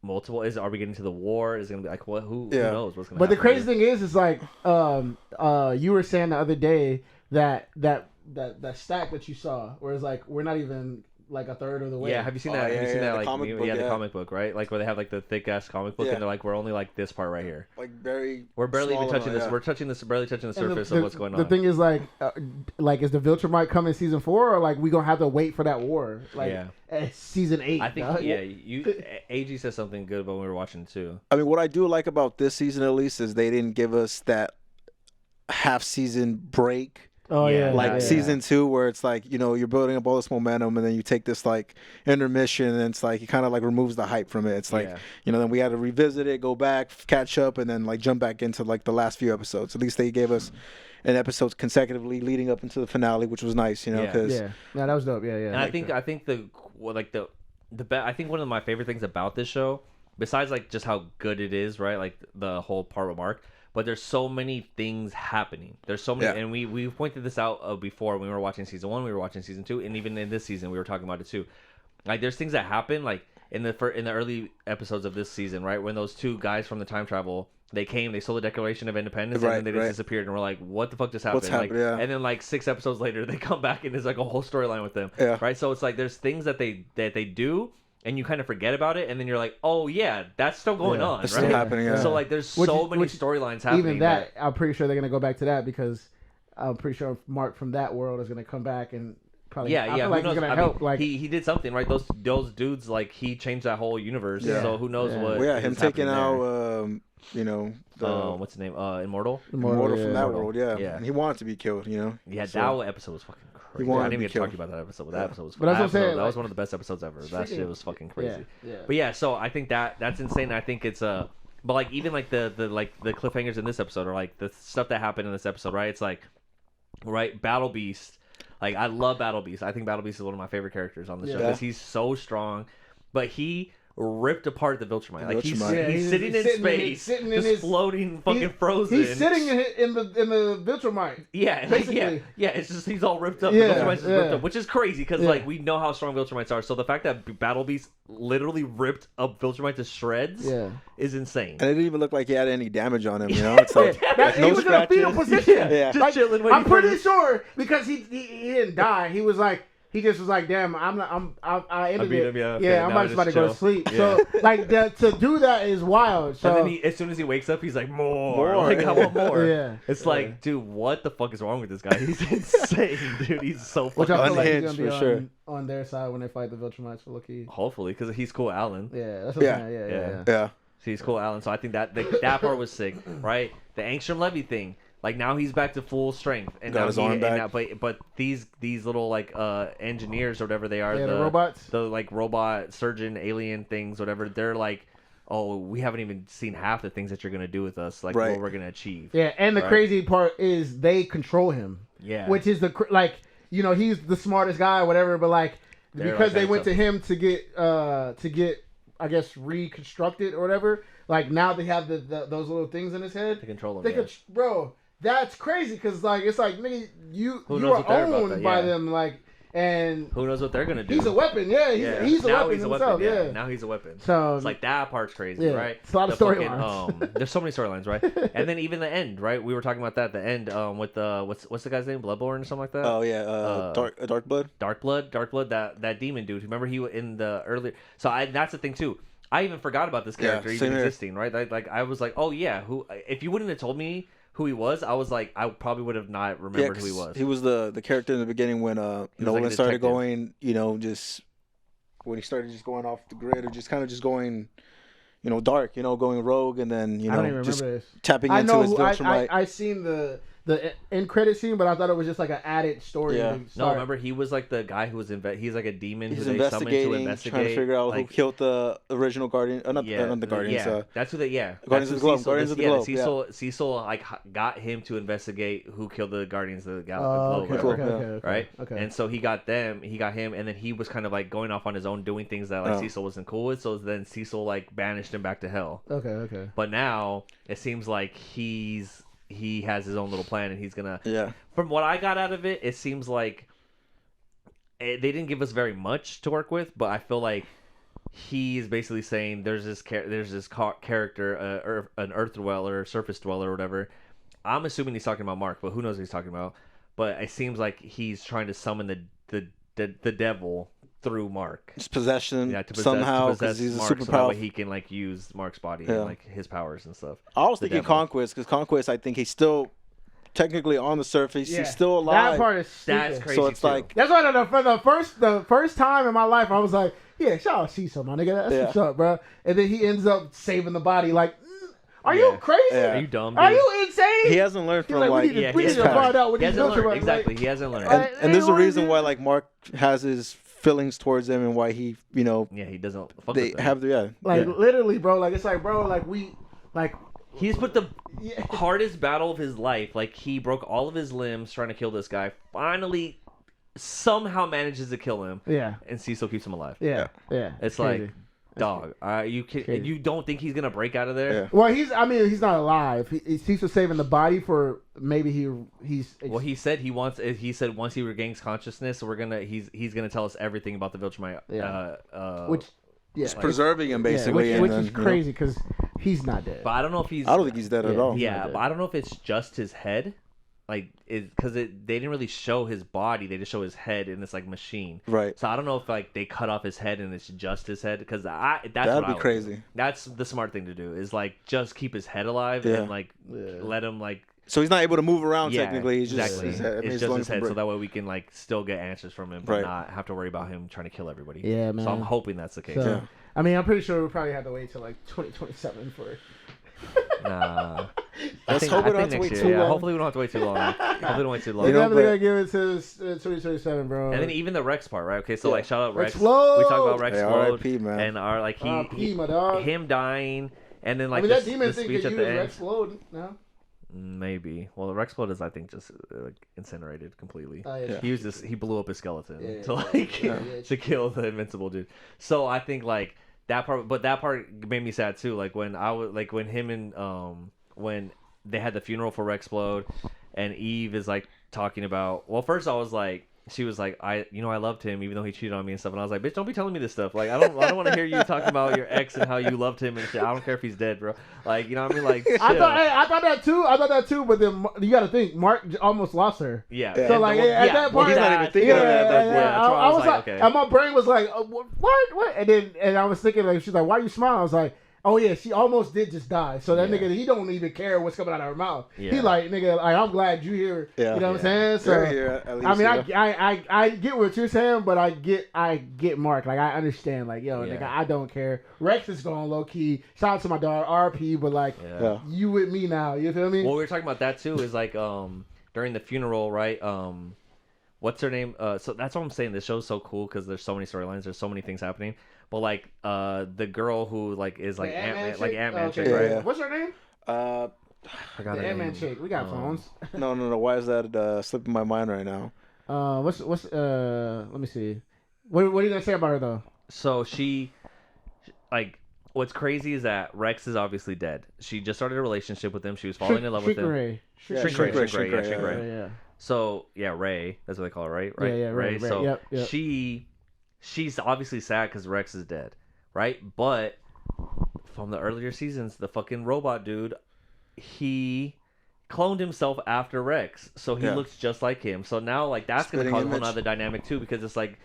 multiple? Are we getting to the war? Is it gonna be like what? Who knows what's gonna happen? But the crazy thing is like you were saying the other day that stack that you saw, where it's like we're not even like a third of the way. Yeah, have you seen that? Have you seen that? Like, the comic book, right? Like where they have like the thick ass comic book, and they're like, we're only like this part right here. Like we're barely even touching this. We're barely touching the surface of what's going on. The thing is like is the Viltrumite coming season 4, or like we gonna have to wait for that war? Like season 8. I think AG said something good when we were watching too. I mean, what I do like about this season at least is they didn't give us that half season break. Oh yeah, like season 2 where it's like, you know, you're building up all this momentum and then you take this like intermission and it's like it kind of like removes the hype from it. It's like, you know, then we had to revisit it, go back, catch up, and then like jump back into like the last few episodes. At least they gave us an episode consecutively leading up into the finale, which was nice, you know, because that was dope. And I think I think one of my favorite things about this show, besides like just how good it is, right? Like the whole part with Mark. But there's so many things happening. There's so many, and we pointed this out before when we were watching season 1, we were watching season 2, and even in this season we were talking about it too. Like there's things that happen like in the early episodes of this season, right? When those two guys from the time travel, they came, they stole the Declaration of Independence, and then they just disappeared, and we're like, what the fuck just happened? What's happened? And then like 6 episodes later, they come back and there's like a whole storyline with them, right? So it's like there's things that they do. And you kind of forget about it, and then you're like, "Oh yeah, that's still going on, it's right?" Still happening. Yeah. So like, there's so many storylines happening. Even that, I'm pretty sure they're gonna go back to that because I'm pretty sure Mark from that world is gonna come back and probably. I feel like he's gonna help. Like he did something, right? Those dudes, like he changed that whole universe. Yeah. So who knows what? Well, him taking out, you know, what's his name? Immortal from that world. Yeah. And he wanted to be killed. You know. Yeah, that episode was fucking. I didn't even get to talk about that episode. That episode was. But that's what I'm saying. That was one of the best episodes ever. That shit was fucking crazy. But yeah, so I think that's insane. I think it's but like even like the cliffhangers in this episode, or like the stuff that happened in this episode, right? It's like, right, Battle Beast. Like I love Battle Beast. I think Battle Beast is one of my favorite characters on the show because he's so strong. But he ripped apart the Viltrumite. Like he's sitting in space, just floating, fucking frozen. He's sitting in the Viltrumite. Yeah. It's just he's all ripped up. The Viltrumite's just ripped up, which is crazy because like we know how strong Viltrumites are. So the fact that Battle Beast literally ripped up Viltrumite to shreds is insane. And it didn't even look like he had any damage on him. You know, it's like, he no was scratches. in a fetal position. Just chilling. I'm pretty sure because he didn't die. He was like. He just was like, damn, I ended beat it. him, yeah, okay, I'm now about to just go to chill. sleep. Yeah. So like to do that is wild. So And then as soon as he wakes up, he's like, more. Like, I want more. Yeah. It's like, dude, what the fuck is wrong with this guy? He's insane, dude. He's so which fucking I feel like he's Unhinged gonna be for sure. on their side when they fight the Viltrumites for Loki. Hopefully, because he's cool Alan. Yeah, that's what I'm saying. Yeah. Yeah. So he's cool Alan. So I think that that part was sick, right? The Angstrom Levy thing. Like now he's back to full strength, and Got now his arm back. but these little like engineers or whatever they are, Yeah, the robots, the like robot surgeon alien things, whatever. They're like, oh, we haven't even seen half the things that you're gonna do with us, like what we're gonna achieve. Yeah, and the Right. crazy part is they control him. Yeah. Which is he's the smartest guy, or whatever. But like They're because like they went that to him to get I guess reconstructed or whatever. Like now they have those little things in his head. To control him. They Yeah. could, bro. That's crazy because like it's like nigga, you Who you knows are what they're about owned that, by yeah. them like, and Who knows what they're gonna do? he's a weapon. Yeah, he's a now weapon he's a himself. weapon. Yeah. Now he's a weapon. So It's like that part's crazy, yeah, right? it's a lot of The fucking, storylines. There's so many storylines, right? And then even the end, right? We were talking about that. The end, with what's the guy's name? Bloodborne or something like that. Oh yeah, Dark Blood. Dark Blood. That demon dude. Remember he in the earlier. So that's the thing too. I even forgot about this character even same here. existing, right? Like I was like, oh yeah, who? If you wouldn't have told me who he was, I was like, I probably would have not remembered who he was. He was the character in the beginning when Nolan like a started detective. going, just when he started just going off the grid or just kind of just going, dark, going rogue, and then I don't even just remember this. tapping I into know his Viltrumite. I seen the end credit scene, but I thought it was just like an added story. Yeah. to No, start. remember he was like the guy who was he's like a demon He's who they summoned to investigating, investigate, trying to figure out like, who killed the original Guardian. Not the Guardians. Yeah, that's who Guardians of the Globe. Guardians of the Globe. Cecil like got him to investigate who killed the Guardians of the Oh, Galaxy. okay, Cool, okay, Right? Okay. And so he got him, and then he was kind of like going off on his own, doing things that like Cecil wasn't cool with. So then Cecil like banished him back to hell. Okay. But now it seems like he has his own little plan, and he's gonna. Yeah. From what I got out of it, it seems like they didn't give us very much to work with, but I feel like he's basically saying there's this character, an Earth dweller, surface dweller, or whatever. I'm assuming he's talking about Mark, but who knows what he's talking about? But it seems like he's trying to summon the devil through Mark. Just possession Yeah, to somehow possess because he's a Mark, super so that way powerful. he can like use Mark's body Yeah. and like his powers and stuff. I was the thinking devil. Conquest because Conquest, I think he's still technically on the surface. Yeah. He's still alive. That part is stupid. That's crazy. So it's too. like That's why for the first time in my life, I was like, yeah, shout out Cecil, my nigga. That's what's up, bro. And then he ends up saving the body. Like, are you crazy? Yeah. Are you dumb? Dude? Are you insane? he hasn't learned He's from like, like, we need he to hasn't find out what He these hasn't nuts are learned. about. Exactly. He hasn't learned. and there's a wanna reason do- why like Mark has his feelings towards them and why he Yeah, he doesn't. Fuck they with them. have the literally, bro. Like it's like, bro, He's put the yeah. hardest battle of his life. Like he broke all of his limbs trying to kill this guy. Finally, somehow manages to kill him, Yeah. and Cecil keeps him alive. Yeah. It's crazy. like, dog, you Crazy. you don't think he's gonna break out of there? Yeah. Well, he's not alive. He's just saving the body for maybe he's. Well, he said he said once he regains consciousness, he's gonna tell us everything about the Viltrumite. Yeah. Which, yeah, Just preserving him basically, which and is then, crazy because he's not dead. But I don't know if he's. I don't think he's dead at Yeah. all. Yeah, not dead. but I don't know if it's just his head. Like, because they didn't really show his body, they just show his head in this like machine. Right. So I don't know if like they cut off his head and it's just his head, because that's That'd what be I would crazy. do. That's the smart thing to do, is like just keep his head alive Yeah. and like let him like. So he's not able to move around Yeah, technically. He's just exactly. his head. I mean, It's his just lungs his head, can so break. that way we can like still get answers from him, but Right. not have to worry about him trying to kill everybody. Yeah, man. So I'm hoping that's the case. So, Yeah. I mean, I'm pretty sure we'll probably have to wait till like 2027 for. Nah. Let's hope we don't have to next wait year, too yeah. long. Hopefully we don't have to wait too long. Hopefully we don't wait too long. They know, definitely but- gotta give it to 2027, bro. And then even the Rex part, right? Okay, so Yeah. like shout out Rex. Rexplode! We talk about Rex Hey, Explode R.I.P., man. and our like R.I.P., my dog. him dying, and then like I mean, the, that demon the thing speech could at use the end. explode. No. Maybe. Well, the Rex Explode is I think just like incinerated completely. Yeah. He used this. He blew up his skeleton Yeah, to yeah, like yeah. to kill the invincible dude. So I think like that part, but that part made me sad too. Like when I was like when him and when they had the funeral for Rex Explode, and Eve is like talking about. Well, first I was like, she was like, I loved him even though he cheated on me and stuff. And I was like, bitch, don't be telling me this stuff. Like, I don't want to hear you talking about your ex and how you loved him and shit. I don't care if he's dead, bro. Like, you know what I mean? Like, chill. I thought that too. But then you got to think, Mark almost lost her. Yeah. So like at that point, he's not even thinking of that. I was like, okay. and my brain was like, what? And I was thinking like, she's like, why are you smiling? I was like, oh yeah, she almost did just die. So that nigga, he don't even care what's coming out of her mouth. Yeah. He like, nigga, like, I'm glad you here. Yeah. You know what I'm saying? So here, at least, I mean, I get what you're saying, but I get Mark. Like, I understand. Like, yo, nigga, I don't care. Rex is going low key. Shout out to my dog RP, but like, you with me now. You feel me? Well, we were talking about that too. Is like during the funeral, right? What's her name? So that's what I'm saying. This show's so cool because there's so many storylines. There's so many things happening. But like the girl who like is like Ant-Man chick, right? Yeah. What's her name? I forgot the her Ant-Man name. chick. We got phones. No. Why is that slipping my mind right now? What's let me see. What are you gonna say about her though? So she, like, what's crazy is that Rex is obviously dead. She just started a relationship with him. She was falling in love with him. Shrink Ray. Yeah. So yeah, Ray. That's what they call her, right? Yeah, Ray. So yep. she's obviously sad because Rex is dead, right? But from the earlier seasons, the fucking robot dude, he cloned himself after Rex, so he looks just like him. So now, like, that's gonna cause another dynamic too, because it's like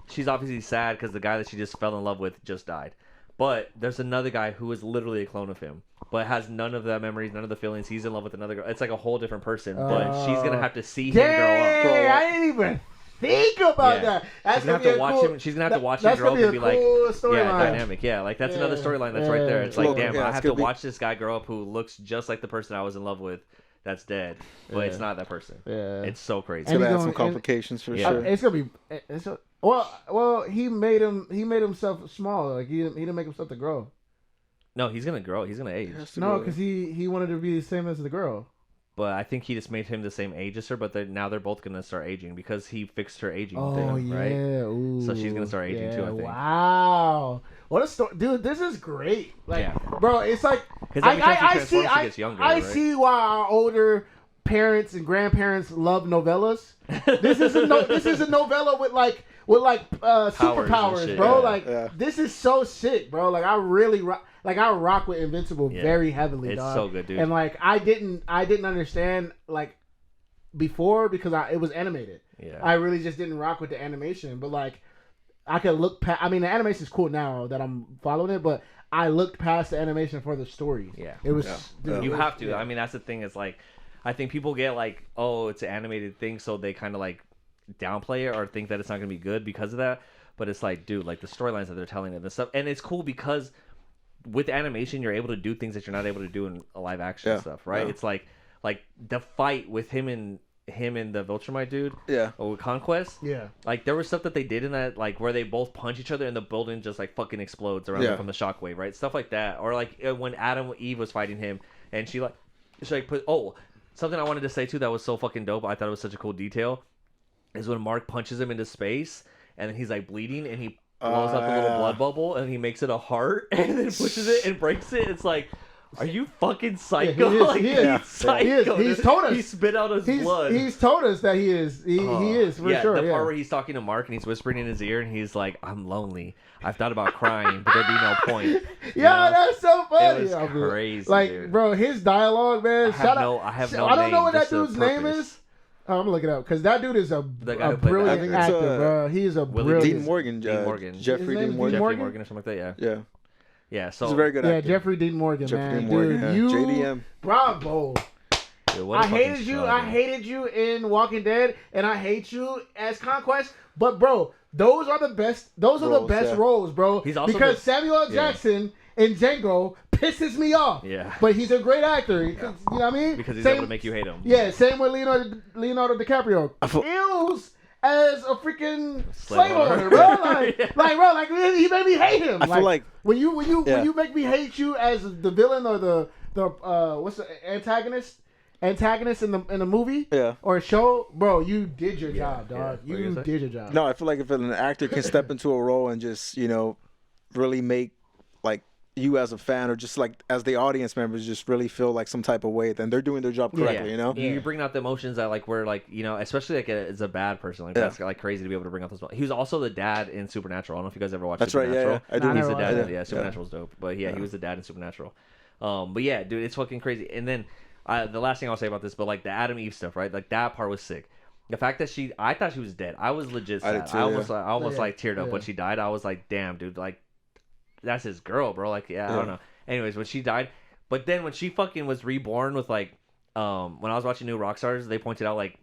she's obviously sad because the guy that she just fell in love with just died. But there's another guy who is literally a clone of him, but has none of the memories, none of the feelings. He's in love with another girl. It's like a whole different person, but she's gonna have to see him grow up. I didn't even think about that. She's gonna have to watch him. She's gonna have to watch him grow up and be like, dynamic. Yeah, like that's another storyline that's right there. It's like, damn, I have to watch this guy grow up who looks just like the person I was in love with. That's dead, but it's not that person. Yeah, it's so crazy. It's gonna add some complications for sure. It's gonna be. Well, he made himself small. Like he didn't make himself to grow. No, he's gonna grow. He's gonna age. No, because he wanted to be the same as the girl. But I think he just made him the same age as her. But now they're both gonna start aging because he fixed her aging thing, right? Ooh, so she's gonna start aging too. I think. Wow, what a story, dude! This is great. Like, bro, it's like I see why our older parents and grandparents love novellas. This is a novella with like superpowers, bro. This is so sick, bro. Like, I really rock with Invincible very heavily. It's dog. so good, dude. And like I didn't understand like before because it was animated. Yeah. I really just didn't rock with the animation, but like I could look past. I mean, the animation is cool now that I'm following it, but I looked past the animation for the story. Yeah, it was. Dude, you have to. I mean, that's the thing. Is like, I think people get like, oh, it's an animated thing, so they kind of like downplay it or think that it's not gonna be good because of that. But it's like, dude, like the storylines that they're telling and the stuff, and it's cool because with animation, you're able to do things that you're not able to do in a live action stuff, right? Yeah. It's like the fight with him and the Viltrumite dude, or with Conquest, like there was stuff that they did in that, like where they both punch each other and the building just like fucking explodes around them from the shockwave, right? Stuff like that, or like when Adam Eve was fighting him and she put something I wanted to say too that was so fucking dope. I thought it was such a cool detail is when Mark punches him into space and then he's like bleeding and he blows up a little blood bubble and he makes it a heart and then pushes it and breaks it. It's like, are you fucking psycho? He's psycho. He's told us. He spit out his blood. He's told us that he is. He is for sure. The part where he's talking to Mark and he's whispering in his ear and he's like, "I'm lonely. I've thought about crying, but there'd be no point." That's so funny. It was crazy, like, dude. Bro, his dialogue, man. I don't know what that dude's name is. I'm gonna look it up because that dude is a brilliant actor, bro. He is a brilliant. Dean Morgan. Jeffrey Dean Morgan or something like that. Yeah. Yeah, so he's a very good actor. Yeah, Jeffrey Dean Morgan, man. Dude, JDM. Bravo. Dude, I hated you in Walking Dead, and I hate you as Conquest. But bro, those are the best. Those are the best roles, bro. He's also because Samuel L. Jackson in Django pisses me off. Yeah. But he's a great actor. You know what I mean? Because he's able to make you hate him. Yeah. Same with Leonardo DiCaprio. Kills as a freaking slave owner, bro. Like he made me hate him. I feel like when you make me hate you as the villain or the what's the antagonist in the movie or show, bro, you did your job, dog. You did your job. No, I feel like if an actor can step into a role and just really make like you as a fan or just like as the audience members just really feel like some type of way, then they're doing their job correctly, you know? You bring out the emotions that like we're like, you know, especially like as a bad person, like that's like crazy to be able to bring out those. He was also the dad in Supernatural. I don't know if you guys ever watched Supernatural. Right, I do. He's the dad. Yeah, Supernatural's dope. But yeah, he was the dad in Supernatural. But yeah, dude, it's fucking crazy. And then the last thing I'll say about this, but like the Adam Eve stuff, right? Like that part was sick. The fact that I thought she was dead. I was legit sad. I almost like teared up when she died. I was like, damn, dude, like that's his girl, bro. Like, I don't know. Anyways, when she died, but then when she fucking was reborn with like, when I was watching New Rockstars, they pointed out like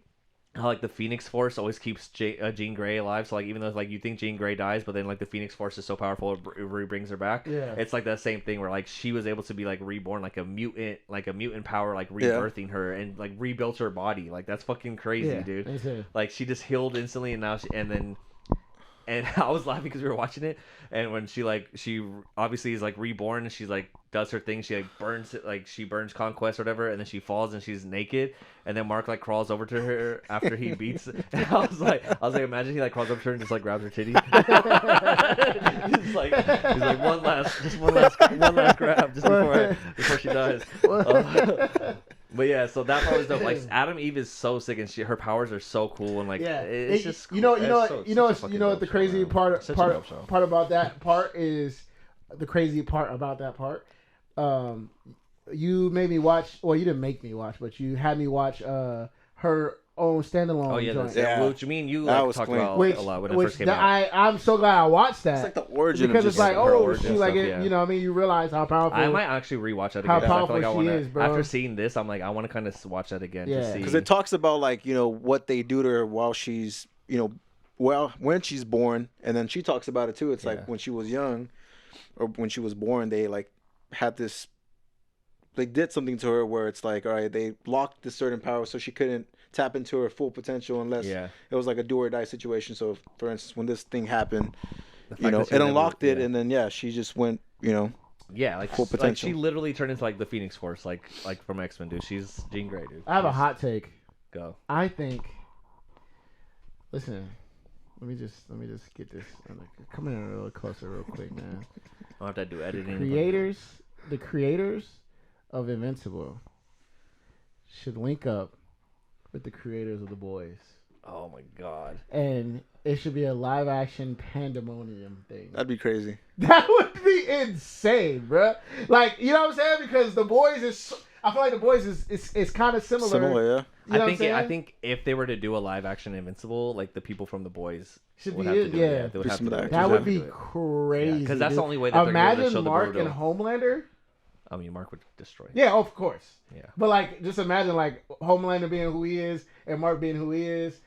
how like the Phoenix Force always keeps Jean Grey alive. So like even though like you think Jean Grey dies, but then like the Phoenix Force is so powerful it brings her back. Yeah, it's like that same thing where like she was able to be like reborn like a mutant power like rebirthing her and like rebuilt her body. Like that's fucking crazy, dude. Like she just healed instantly and now and I was laughing because we were watching it, and when she obviously is like reborn, and she's like does her thing, she like burns it, like she burns Conquest or whatever, and then she falls and she's naked, and then Mark like crawls over to her after he beats. And I was like, imagine he like crawls up to her and just like grabs her titty. he's like one last grab just before she dies. But yeah, so that part was dope. Like Adam Eve is so sick, and her powers are so cool, and like it's just you know what the crazy part about that part is. The crazy part about that part, you made me watch. Well, you didn't make me watch, but you had me watch her own standalone. Oh yeah, joint. Which you mean you like talked about a lot when it first came out. I'm so glad I watched that. It's like the origin because it's like she like stuff, you know what I mean, you realize how powerful. I might actually rewatch that again. How powerful I feel like she is, bro. After seeing this, I'm like I want to kind of watch that again to see because it talks about like what they do to her while she's when she's born, and then she talks about it too. It's like when she was young. Or when she was born, they like had this. They did something to her where it's like, all right, they locked this certain power so she couldn't tap into her full potential unless it was like a do or die situation. So, for instance, when this thing happened, it unlocked it, and then she just went, like full potential. Like she literally turned into like the Phoenix Force, like from X-Men, dude. She's Jean Grey, dude. I have a hot take. Go. I think. Listen. Let me just get this. Come in a little closer, real quick, man. I'll have to do editing. The creators of Invincible should link up with the creators of The Boys. Oh my god! And it should be a live action pandemonium thing. That'd be crazy. That would be insane, bro. Like, you know what I'm saying? Because The Boys is. I feel like The Boys is kind of similar. Similar, yeah. You know I think if they were to do a live action Invincible, like the people from The Boys should would be have to do it. They would have to do it. That would be crazy. Because that's the only way that they're going to show the Mark and Homelander. I mean, Mark would destroy. Yeah, of course. Yeah. But like, just imagine like Homelander being who he is and Mark being who he is.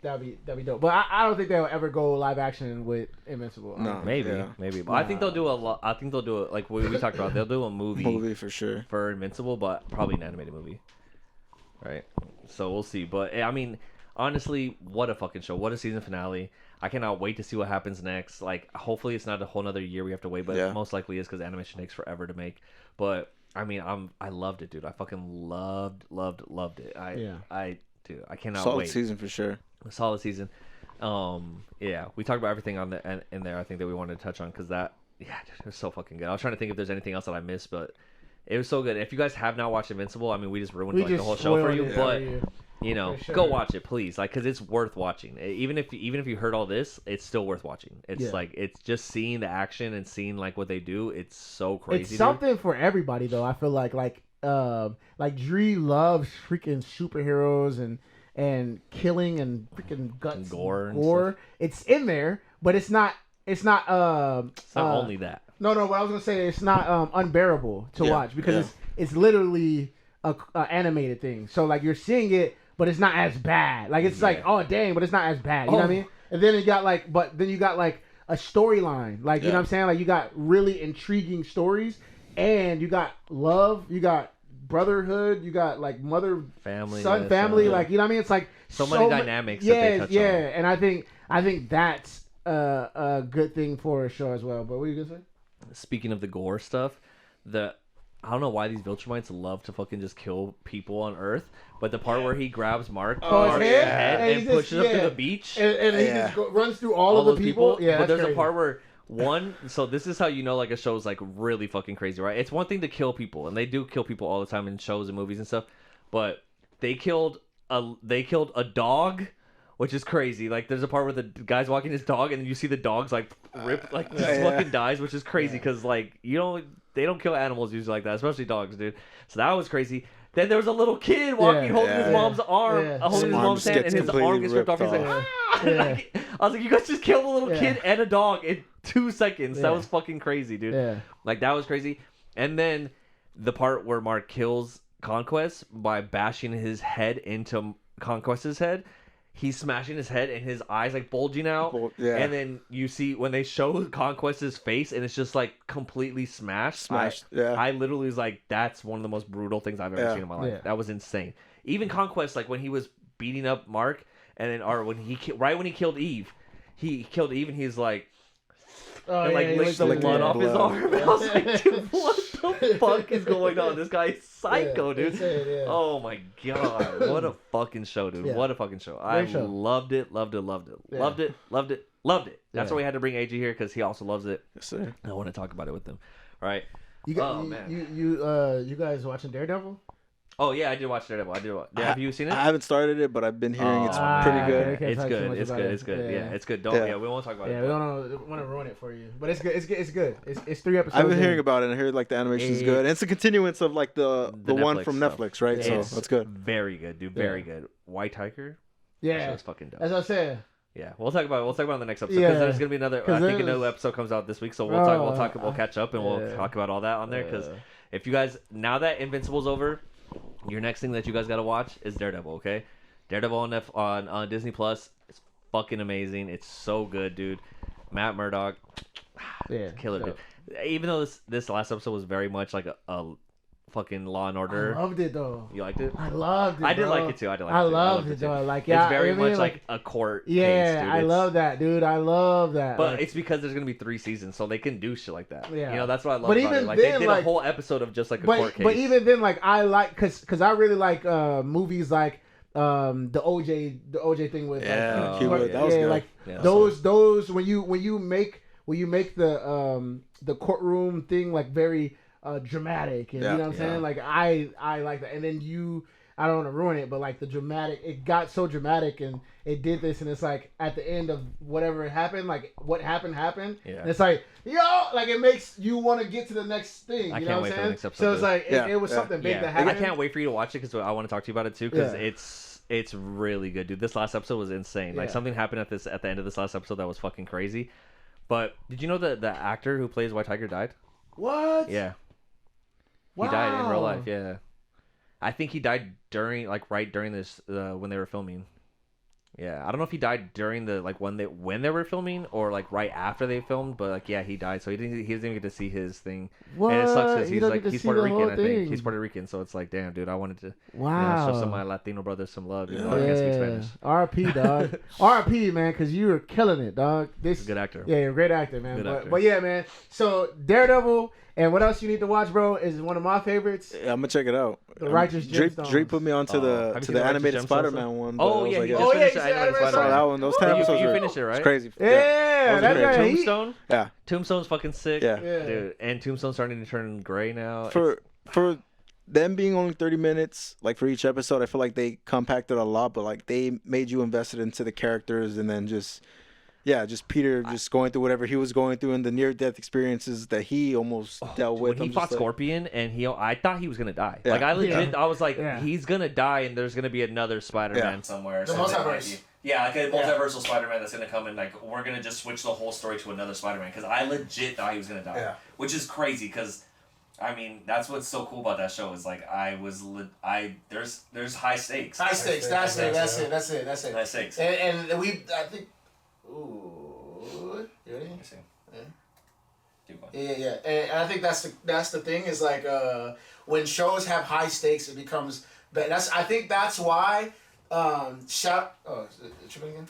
That'd be dope. But I don't think they'll ever go live action with Invincible. No, maybe. But I think they'll do a lot. I think they'll do it like we talked about. They'll do a movie for sure for Invincible, but probably an animated movie. Right. So we'll see. But I mean, honestly, what a fucking show! What a season finale! I cannot wait to see what happens next. Like, hopefully, it's not a whole nother year we have to wait, but it most likely is because animation takes forever to make. But I mean, I loved it, dude. I fucking loved it. Dude, I cannot wait. Solid season for sure. A solid season. We talked about everything on in there. I think that we wanted to touch on because dude, it was so fucking good. I was trying to think if there's anything else that I missed, but it was so good. If you guys have not watched Invincible, I mean, we just ruined the whole show for you. But go watch it, please. Like, because it's worth watching. Even if you heard all this, it's still worth watching. It's like it's just seeing the action and seeing like what they do. It's so crazy. It's something for everybody, though. I feel like Dre loves freaking superheroes and killing and freaking guts and gore. It's in there, but it's not only that. No, what I was gonna say, it's not unbearable to watch because it's literally a animated thing. So like you're seeing it, but it's not as bad. Like it's like, oh dang, but it's not as bad. You know what I mean? And then you got like a storyline. Like you know what I'm saying? Like you got really intriguing stories, and you got love. You got brotherhood, you got like mother family, son family, like you know what I mean? It's like so many dynamics that they touch on. And I think that's a good thing for a show as well. But what are you gonna say? Speaking of the gore stuff, I don't know why these Viltrumites love to fucking just kill people on Earth, but the part where he grabs Mark's head and pushes him to the beach, and he just runs through all of the people. Yeah, but there's a part One, so this is how you know like a show's like really fucking crazy, right? It's one thing to kill people, and they do kill people all the time in shows and movies and stuff, but they killed a dog, which is crazy. Like there's a part where the guy's walking his dog, and then you see the dog's like rip, like just fucking dies, which is crazy because like they don't kill animals usually like that, especially dogs, dude. So that was crazy. Then there was a little kid walking, holding his mom's arm, holding his mom's hand, and his arm gets ripped off. He's like, like, I was like, you guys just killed a little kid and a dog in 2 seconds. That was fucking crazy, dude. Yeah. Like, that was crazy. And then the part where Mark kills Conquest by bashing his head into Conquest's head. He's smashing his head and his eyes like bulging out. And then you see when they show Conquest's face and it's just like completely smashed. I literally was like, that's one of the most brutal things I've ever seen in my life. That was insane. Even Conquest, like when he was beating up Mark and then when he killed Eve, and he's like, licked the blood off his arm. I was like, dude, what the fuck is going on? This guy is psycho, dude. Insane, oh my god, what a fucking show, dude. What a fucking show. I loved it. Loved it. That's why we had to bring AG here because he also loves it. Yes, sir. I want to talk about it with him. All right. You guys watching Daredevil? Oh yeah, I did watch Daredevil. Have you seen it? I haven't started it, but I've been hearing it's pretty good. It's good. Yeah, it's good. We won't talk about it. Yeah, we don't want to ruin it for you, but it's good. It's good. It's 3 episodes. I've been hearing about it and I heard like the animation is good. And it's a continuance of like the one from Netflix, right? So that's good. Very good, dude. Very good. White Tiger. Yeah, that's fucking dope. As I said. Yeah, we'll talk about it on the next episode because there's gonna be another. I think another episode comes out this week, so we'll catch up and we'll talk about all that on there. Because if you guys, now that Invincible's over, your next thing that you guys gotta watch is Daredevil. Okay, Daredevil on Disney Plus. It's fucking amazing. It's so good, dude. Matt Murdock, killer, dude. Even though this last episode was very much like a fucking Law and Order. I loved it though. You liked it? I loved it. I did like it too. I loved it though. Like it's very much like a court. Yeah, case, dude. I love that, dude. I love that. But it's because there's gonna be 3 seasons, so they can do shit like that. Yeah, you know that's what I love. But about even it. Like then, they did a whole episode of just like a court case. But even then, like I like because I really like movies like the OJ thing with Cuba. That was good. Like those when you make the courtroom thing like very dramatic, and you know what I'm saying? Like I like that. And then I don't want to ruin it, but like the dramatic, it got so dramatic and it did this, and it's like at the end of whatever happened, like what happened. Yeah. And it's like, like it makes you want to get to the next thing. You know what I'm saying? For the next episode, so it's like it was something big that happened. I can't wait for you to watch it because I want to talk to you about it too because it's really good, dude. This last episode was insane. Like something happened at the end of this last episode that was fucking crazy. But did you know that the actor who plays White Tiger died? What? Yeah. He died in real life, yeah. I think he died right during this when they were filming. Yeah, I don't know if he died during the when they were filming or like right after they filmed, but like he died, so he doesn't even get to see his thing. What? And it sucks because he's Puerto Rican, I think. He's Puerto Rican, so it's like, damn, dude, I wanted to show some of my Latino brothers some love. You know, I can't speak Spanish. R.I.P. dog. R.I.P. man, because you were killing it, dog. He's a good actor. Yeah, you're a great actor, man. But yeah, man. So Daredevil. And what else you need to watch, bro, is one of my favorites. Yeah, I'm gonna check it out. The Righteous Gemstones. Dre put me onto the animated Spider-Man one. Oh yeah, you finished the animated Spider-Man. That one. Those 10 episodes. You finished it, right? It's crazy. Yeah, that's right. Tombstone. Yeah, Tombstone's fucking sick. Yeah, dude. And Tombstone's starting to turn gray now. For them being only 30 minutes, like for each episode, I feel like they compacted a lot, but like they made you invested into the characters, and then just Peter just going through whatever he was going through and the near-death experiences that he almost dealt with. When he fought Scorpion and I thought he was gonna die. Yeah. Like I legit, I was like, he's gonna die, and there's gonna be another Spider-Man somewhere. The multiverse. Yeah, like a multiversal Spider-Man that's gonna come and like we're gonna just switch the whole story to another Spider-Man because I legit thought he was gonna die, which is crazy because. I mean, that's what's so cool about that show is like there's high stakes. High stakes. That's it. High stakes. And I think. Ooh, you ready? Yeah. And I think that's the thing is like when shows have high stakes, it becomes. But I think that's why. Is it tripping again?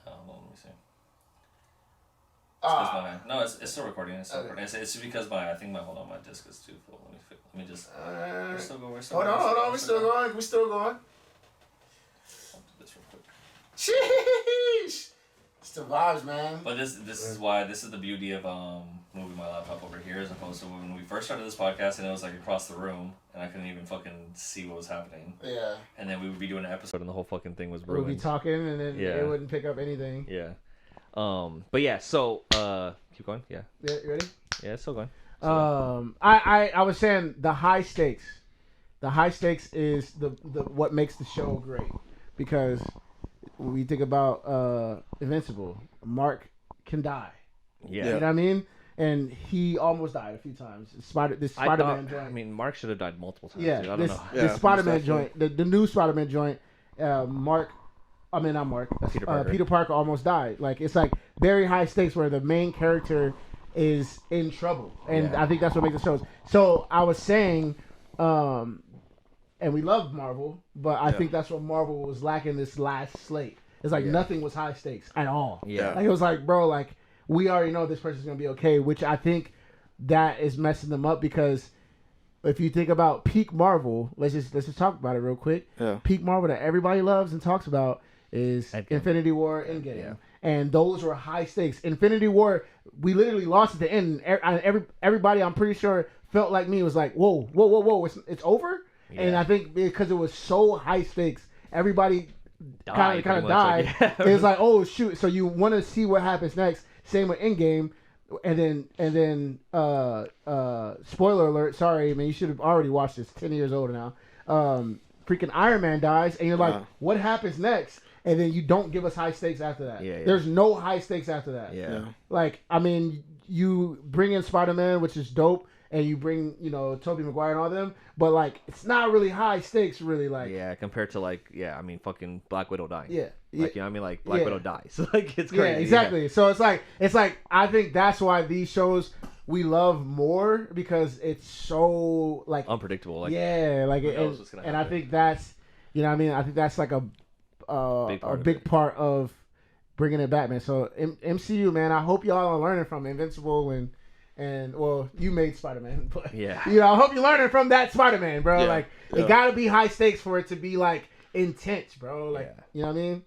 Let me see. No, it's still recording. It's because I think my disc is too full. Let me just. We're still going. Hold on. We're still going. I'll do this real quick. Sheesh. Still vibes, man. But this is why this is the beauty of moving my laptop over here as opposed to when we first started this podcast and it was like across the room and I couldn't even fucking see what was happening. Yeah. And then we would be doing an episode and the whole fucking thing was We'd ruined. be talking and then it wouldn't pick up anything. Yeah. But yeah, so keep going. Yeah. Yeah, you ready? Yeah, it's still going. I was saying the high stakes. The high stakes is the what makes the show great because when we think about Invincible, Mark can die. Yeah. You know what I mean? And he almost died a few times. Spider-Man joint. I mean, Mark should have died multiple times. Yeah, dude. I don't know. the Spider-Man joint, the new Spider-Man joint. Peter Parker almost died. Like it's like very high stakes where the main character is in trouble, and I think that's what makes the shows. So I was saying, and we love Marvel, but I think that's what Marvel was lacking this last slate. It's like nothing was high stakes at all. Yeah, like it was like, bro, like we already know this person's gonna be okay, which I think that is messing them up because if you think about peak Marvel, let's just talk about it real quick. Yeah. Peak Marvel that everybody loves and talks about is Infinity War, Endgame. Yeah. And those were high stakes. Infinity War, we literally lost at the end. Everybody, I'm pretty sure, felt like me, was like, whoa, it's over? Yeah. And I think because it was so high stakes, everybody kind of died. Like, it was like, oh, shoot. So you want to see what happens next. Same with Endgame. And then spoiler alert, sorry, man, you should have already watched this, 10 years older now. Freaking Iron Man dies, and you're like, what happens next? And then you don't give us high stakes after that. Yeah. There's no high stakes after that. Yeah. Like, I mean, you bring in Spider-Man, which is dope, and you bring, Tobey Maguire and all them, but, like, it's not really high stakes, really, like. Yeah, compared to, like, fucking Black Widow dying. Yeah. Like, you know what I mean? Like, Black Widow dies. Like, it's crazy. Yeah, exactly. Yeah. So it's like, I think that's why these shows we love more, because it's so, like. Unpredictable. Like, and I think that's, you know what I mean? I think that's, like, a big part of bringing it back, man. So MCU, man, I hope y'all are learning from Invincible and well, you made Spider-Man, but I hope you're learning from that Spider-Man, bro. Yeah. Like it gotta be high stakes for it to be like intense, bro. Like you know what I mean?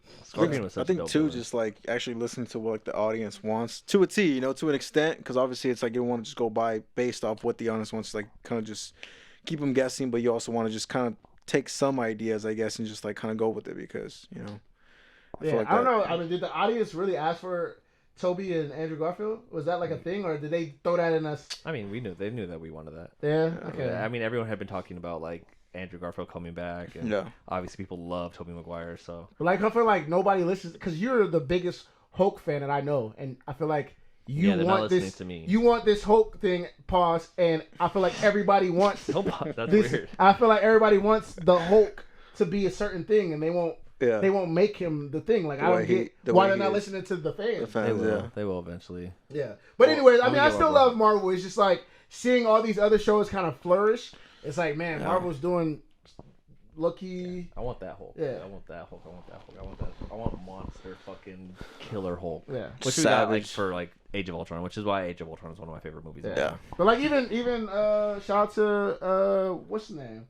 I think too, just like actually listening to what the audience wants to a T, to an extent, because obviously it's like you want to just go by based off what the audience wants, like kind of just keep them guessing, but you also want to just kind of take some ideas, I guess, and just like kind of go with it because I don't know. I mean, did the audience really ask for Toby and Andrew Garfield? Was that like a thing, or did they throw that in us? I mean, they knew that we wanted that. Yeah. Okay. I mean, everyone had been talking about like Andrew Garfield coming back, and obviously people love Tobey Maguire. So, but like, I feel like nobody listens because you're the biggest Hulk fan that I know, and I feel like. You want this? To me. You want this Hulk thing? Pause. And I feel like everybody wants. That's weird. I feel like everybody wants the Hulk to be a certain thing, and they won't. Yeah. They won't make him the thing. Like I don't get why they're not listening to the fans. They will eventually. Yeah. But anyways, I mean, I still love Marvel. It's just like seeing all these other shows kind of flourish. It's like, man, Marvel's doing. Lucky. I want that Hulk. Yeah. I want that Hulk. I want monster fucking killer Hulk. Yeah. Which we got like for like Age of Ultron, which is why Age of Ultron is one of my favorite movies. Yeah. But like even shout out to what's his name?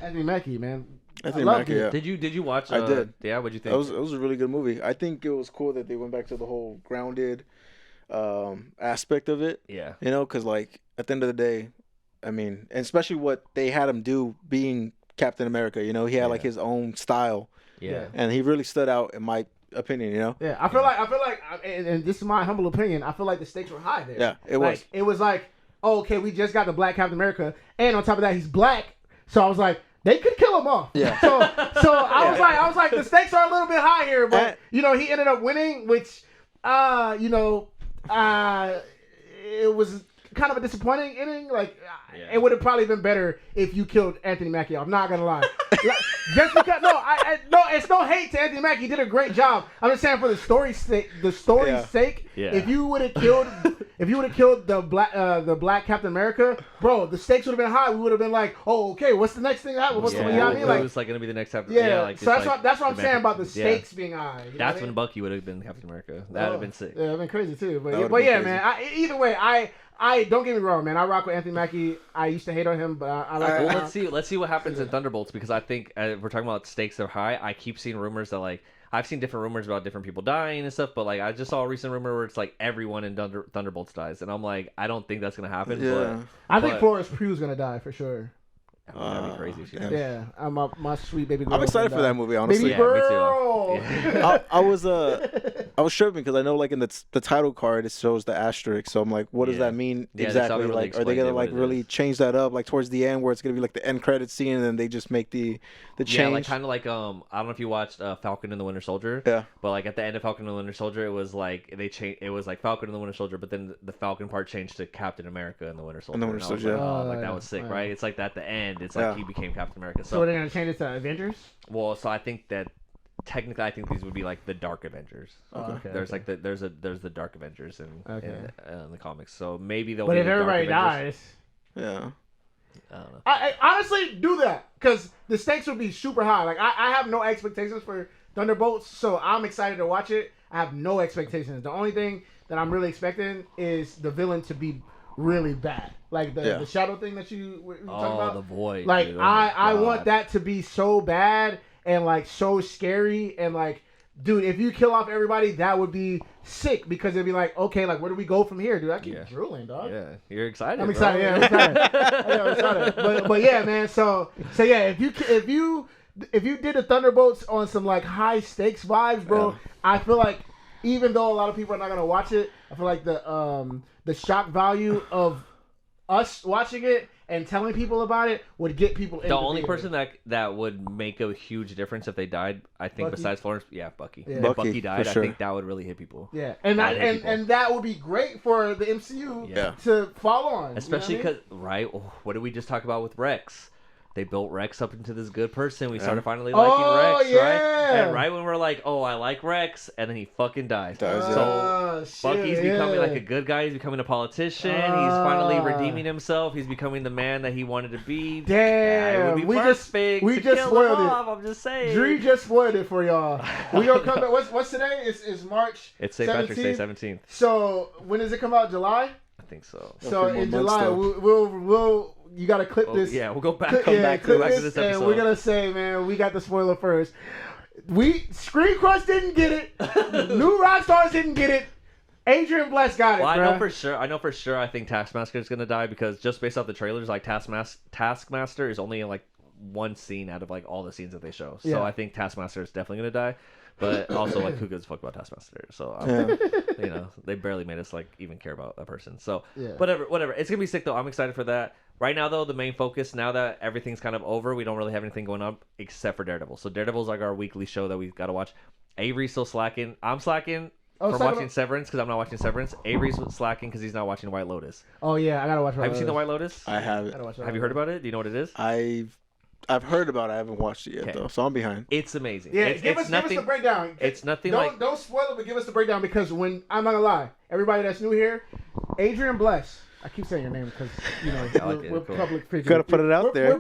Anthony Mackie, man. Anthony Mackie, yeah. Did you watch? I did. Yeah. What'd you think? It was a really good movie. I think it was cool that they went back to the whole grounded aspect of it. Yeah. Because like at the end of the day. I mean, and especially what they had him do being Captain America, he had like his own style. Yeah. And he really stood out in my opinion, Yeah, I feel like, and this is my humble opinion, I feel like the stakes were high there. Yeah, it was. It was like, oh, okay, we just got the black Captain America, and on top of that, he's black. So I was like, they could kill him off. Yeah. So I was like, the stakes are a little bit high here, but he ended up winning, which, it was kind of a disappointing inning. Like, it would have probably been better if you killed Anthony Mackie. I'm not gonna lie. Just because, no, it's no hate to Anthony Mackie. He did a great job. I'm just saying for the story's sake. If you would have killed the black Captain America, bro, the stakes would have been high. We would have been like, oh, okay, what's the next thing that happens? You know what I mean? Like, it was like gonna be the next chapter. Yeah. So that's what I'm saying about the stakes being high. That's when Bucky would have been Captain America. That would have been sick. Yeah, it'd been crazy too. But yeah, man. Either way, I don't get me wrong, man. I rock with Anthony Mackie. I used to hate on him, but I like him. Let's see what happens in Thunderbolts, because I think we're talking about stakes are high. I keep seeing rumors that like I've seen different rumors about different people dying and stuff, but like I just saw a recent rumor where it's like everyone in Thunderbolts dies, and I'm like, I don't think that's gonna happen. Yeah. I think Florence Pugh's gonna die for sure. I mean, that'd be crazy. If she dies. Yeah, my sweet baby girl. I'm excited for that movie, honestly. Baby Yeah, me too. girl. Yeah. I was tripping because I know like in the title card it shows the asterisk, so I'm like, what does that mean Yeah, that's how exactly? they really Like, are they explained gonna it, what like it really is. change that up, like towards the end where it's gonna be like the end credit scene, and then they just make the change? Yeah, like kind of like I don't know if you watched Falcon and the Winter Soldier. Yeah. But like at the end of Falcon and the Winter Soldier, it was like they changed. It was like Falcon and the Winter Soldier, but then the Falcon part changed to Captain America and the Winter Soldier. And the Winter I was Soldier, like, yeah. oh, like Yeah, that was sick, yeah. right? It's like at the end, it's like he became Captain America. So they're gonna change it to Avengers. Well, so I think that technically, I think these would be like the Dark Avengers. There's like there's the Dark Avengers in the comics. So maybe they'll. But be if the Dark everybody Avengers. dies, Yeah. I don't know. I honestly do that because the stakes would be super high. Like I have no expectations for Thunderbolts, so I'm excited to watch it. I have no expectations. The only thing that I'm really expecting is the villain to be really bad, like the shadow thing that you were talking about. The Void. Like dude. Oh my I want God. that to be so bad and like so scary and like, dude, if you kill off everybody, that would be sick because it'd be like, okay, like where do we go from here, dude? I keep drooling, dog. Yeah, you're excited. I'm bro. excited. Yeah, I'm excited. Yeah, I'm excited. But yeah, man. So yeah, if you did the Thunderbolts on some like high stakes vibes, bro, I feel like even though a lot of people are not gonna watch it, I feel like the shock value of us watching it and telling people about it would get people. The only person that would make a huge difference if they died, I think, Bucky? besides Florence, Bucky. Yeah. If Bucky, Bucky died, for sure. I think that would really hit people. Yeah, and that would be great for the MCU Yeah. to follow on, Especially you know because, right? What did we just talk about with Rex? They built Rex up into this good person. We started finally Oh, liking Rex, yeah. right? And right when we're like, oh, I like Rex, and then he fucking dies. Dies, what So I mean? Bucky's becoming like a good guy. He's becoming a politician. He's finally redeeming himself. He's becoming the man that he wanted to be. Damn, it would be we perfect just to kill spoiled him it. off, I'm just saying. Dree just spoiled it for y'all. We gonna come back. What's today? It's March. It's St. Patrick's Day, 17th. 17th. So when does it come out? July. I think so. So few more in months, July, though. we'll you gotta clip Oh, this. yeah, we'll go back. Clip, Come yeah, back clip to this, this and episode. we're gonna say, man, we got the spoiler first. Screen Crush didn't get it. New Rockstars didn't get it. Adrian Blest got it, Well, bro. I know for sure. I think Taskmaster is gonna die because just based off the trailers, like Taskmaster is only in like one scene out of like all the scenes that they show. So Yeah. I think Taskmaster is definitely gonna die. But also, like, who gives a fuck about Taskmaster? So, you know, they barely made us, like, even care about that person. So, Yeah. whatever. It's going to be sick, though. I'm excited for that. Right now, though, the main focus, now that everything's kind of over, we don't really have anything going on except for Daredevil. So, Daredevil's, like, our weekly show that we've got to watch. Avery's still slacking. I'm slacking from watching Severance because I'm not watching Severance. Avery's slacking because he's not watching White Lotus. Oh, yeah, I gotta watch. Have you seen The White Lotus? I haven't. Have you heard about it? Do you know what it is? I've heard about it. I haven't watched it yet, though, so I'm behind. It's amazing. Yeah, it's give us the breakdown. It's nothing Don't spoil it, but give us the breakdown because when I'm not gonna lie, everybody that's new here, Adrian Blest. I keep saying your name because you know we're cool. public figures. Gotta put it out there. We're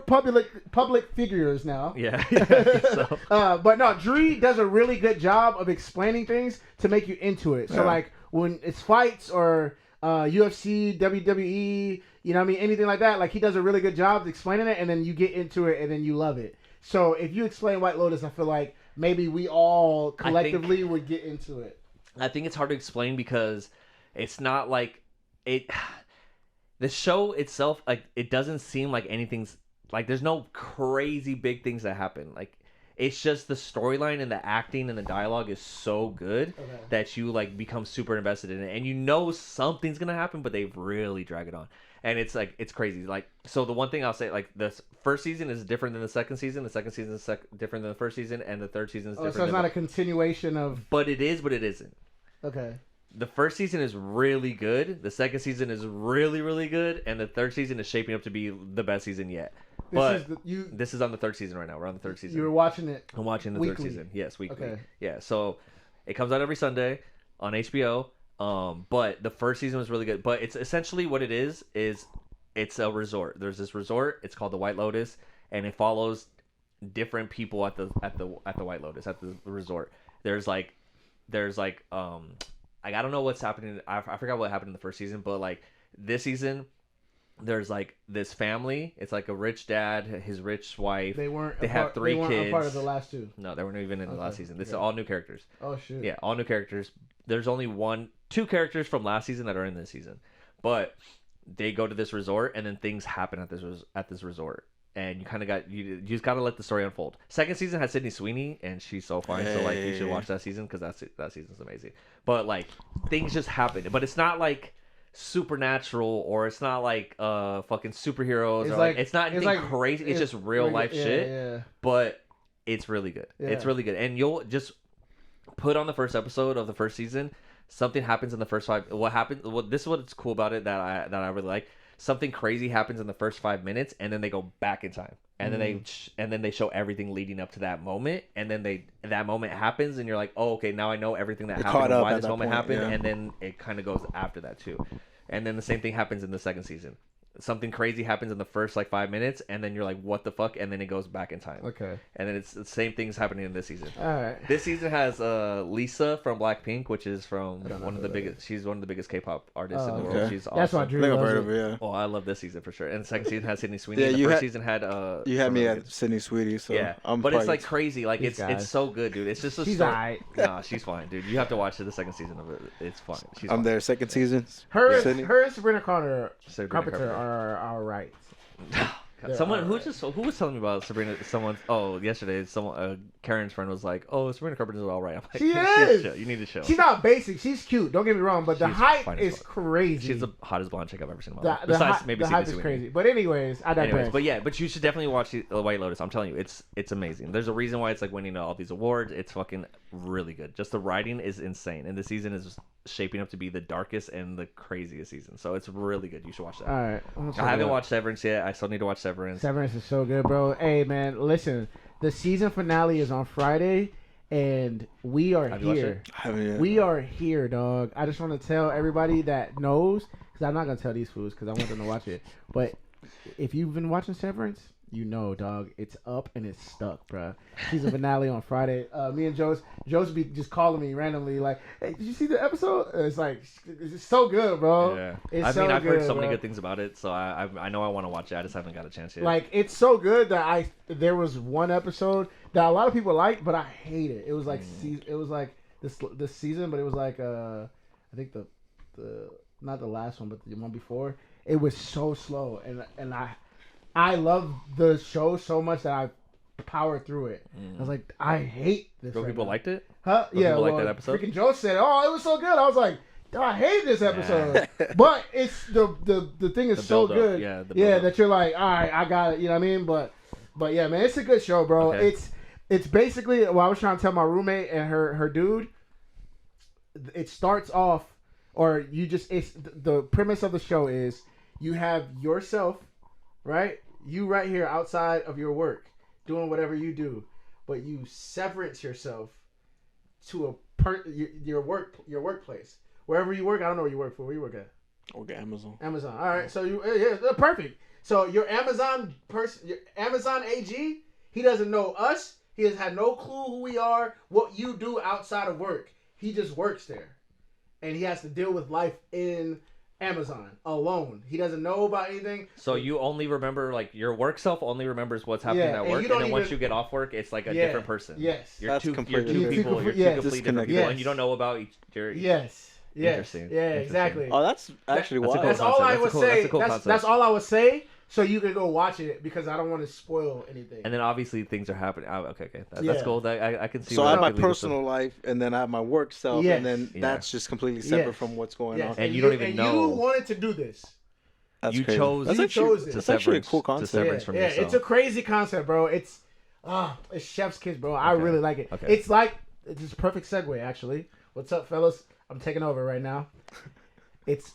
public figures now. Yeah. So, But no, Dree does a really good job of explaining things to make you into it. So like when it's fights or UFC, WWE, you know what I mean, anything like that, like he does a really good job explaining it, and then you get into it, and then you love it. So if you explain White Lotus, I feel like maybe we all collectively would get into it. I think it's hard to explain because it's not like it. The show itself, like, it doesn't seem like anything's like there's no crazy big things that happen. Like, it's just the storyline and the acting and the dialogue is so good that you like become super invested in it, and you know something's gonna happen, but they really drag it on, and it's like it's crazy. Like, so the one thing I'll say, like, the first season is different than the second season. The second season is different than the first season, and the third season is different. So it's not a continuation of. But it is, but it isn't. Okay. The first season is really good. The second season is really, really good, and the third season is shaping up to be the best season yet. This is on the third season right now. We're on the third season. You were watching it. I'm watching the weekly. third season. Yes, weekly. Okay. Yeah, so it comes out every Sunday on HBO. But the first season was really good. But it's essentially what it is it's a resort. There's this resort. It's called the White Lotus, and it follows different people at the White Lotus at the resort. There's like I don't know what's happening. I forgot what happened in the first season, but like this season, there's like this family. It's like a rich dad, his rich wife. They weren't. They have 3 kids. They weren't a part of the last 2. No, they weren't even in the last season. This is Okay. all new characters. Oh shit. Yeah, all new characters. There's only 2 characters from last season that are in this season, but they go to this resort and then things happen at this resort, and you kind of you just got to let the story unfold. Second season has Sydney Sweeney, and she's so fine. So like you should watch that season because that season's amazing. But like things just happen, but it's not like supernatural or it's not like fucking superheroes It's or like- it's not it's anything like- crazy. It's just real life shit. Yeah. But it's really good. Yeah. It's really good, and you'll just put on the first episode of the first season. Something happens in the first 5. What happened? Well, this is what's cool about it that I really like. Something crazy happens in the first 5 minutes, and then they go back in time, and then they show everything leading up to that moment, and then that moment happens, and you're like, oh, okay, now I know everything that happened, and why this moment happened, and then it kind of goes after that too, and then the same thing happens in the second season. Something crazy happens in the first like 5 minutes, and then you're like, what the fuck, and then it goes back in time. Okay. And then it's the same things happening in this season. All right. This season has Lisa from Blackpink, which is from don't know one of who the that biggest. She's one of the biggest K-pop artists in the Oh, world. okay. She's awesome. That's why I Drew think I've loves heard it. of it. Yeah. Oh, I love this season for sure. And the second season has Sydney Sweeney. Yeah, And the you first had- season had You had some me really at good- Sydney Sweetie, so yeah, I'm but it's probably- like crazy. Like These guys. it's so good, dude. It's just a She's story. alright. Nah, she's fine, dude. You have to watch the second season of it. It's fine. She's I'm fine. there. Second season. Her Sydney. and Sabrina Sabrina Carpenter Carpenter. are right. They're Someone who alright. was telling me about Sabrina. Yesterday, Karen's friend was like, "Oh, Sabrina Carpenter's all right." I'm like, She "You need to is. chill. You need to chill." She's not basic. She's cute. Don't get me wrong, but the She's hype fine as is fuck. crazy. She's the hottest blonde chick I've ever seen in my the, life. the, Besides hy- maybe the Sydney hype is Sweeney. crazy. But anyways, I digress. Anyways, but you should definitely watch the White Lotus. I'm telling you, it's amazing. There's a reason why it's like winning all these awards. It's fucking really good. Just the writing is insane, and the season is shaping up to be the darkest and the craziest season. So it's really good. You should watch that. All right. I'm gonna check I haven't it out. watched Severance yet. I still need to watch Severance. Severance is so good, bro. Hey, man, listen. The season finale is on Friday, and we are Have you watched here. it? I haven't yet. We are here, dog. I just want to tell everybody that knows, because I'm not going to tell these fools because I want them to watch it. But if you've been watching Severance, you know, dog, it's up and it's stuck, bro. Season finale on Friday. Me and Joe's be just calling me randomly like, hey, did you see the episode? It's like, it's just so good, bro. Yeah. It's I mean, so I've heard good, so many bro. good things about it, so I know I want to watch it. I just haven't got a chance yet. Like, it's so good that there was one episode that a lot of people liked, but I hate it. It was like it was like this season, but it was like I think the not the last one, but the one before. It was so slow, and I love the show so much that I powered through it. I was like, I hate this. Real right people now. liked it. Huh? Real Yeah. people liked Well, that episode? freaking Joe said, "Oh, it was so good." I was like, I hate this episode, but it's the thing is The so build-up, good. yeah, the Yeah, build-up. that you're like, all right, I got it. You know what I mean? But yeah, man, it's a good show, bro. Okay. It's basically what I was trying to tell my roommate and her dude. It starts off, or it's the premise of the show is you have yourself, right? You right here outside of your work, doing whatever you do, but you severance yourself to your workplace, wherever you work. I don't know where you work for. Where you work at? Okay, Amazon. Amazon. All right. So perfect. So your Amazon person, your Amazon AG, he doesn't know us. He has had no clue who we are, what you do outside of work. He just works there, and he has to deal with life in Amazon alone. He doesn't know about anything. So you only remember, like, your work self only remembers what's happening Yeah, at and work, you and don't then once even- you get off work, it's like a Yeah, different person. yes. You're That's two completely people. different. You're two Yes. completely different people, Yes. and you don't know about your. Yes. Interesting. Yeah. Interesting. Exactly. Oh, that's actually That's a wild. cool That's all concept. I That's a would cool- say. that's a cool That's concept. all I would say. So you can go watch it because I don't want to spoil anything. And then obviously things are happening. Oh, okay. That's Yeah. cool. I can see. So where I have that my could lead us to- personal life, and then I have my work self, Yes. and then Yeah. that's just completely separate Yes. from what's going Yes. on. And you don't even and know. You wanted to do this. That's You crazy. chose- That's you actually, chose it. that's To actually a severance- cool to concept. severance from yourself. It's a crazy concept, bro. It's chef's kiss, bro. I Okay. really like it. Okay. It's like it's a perfect segue, actually. What's up, fellas? I'm taking over right now. It's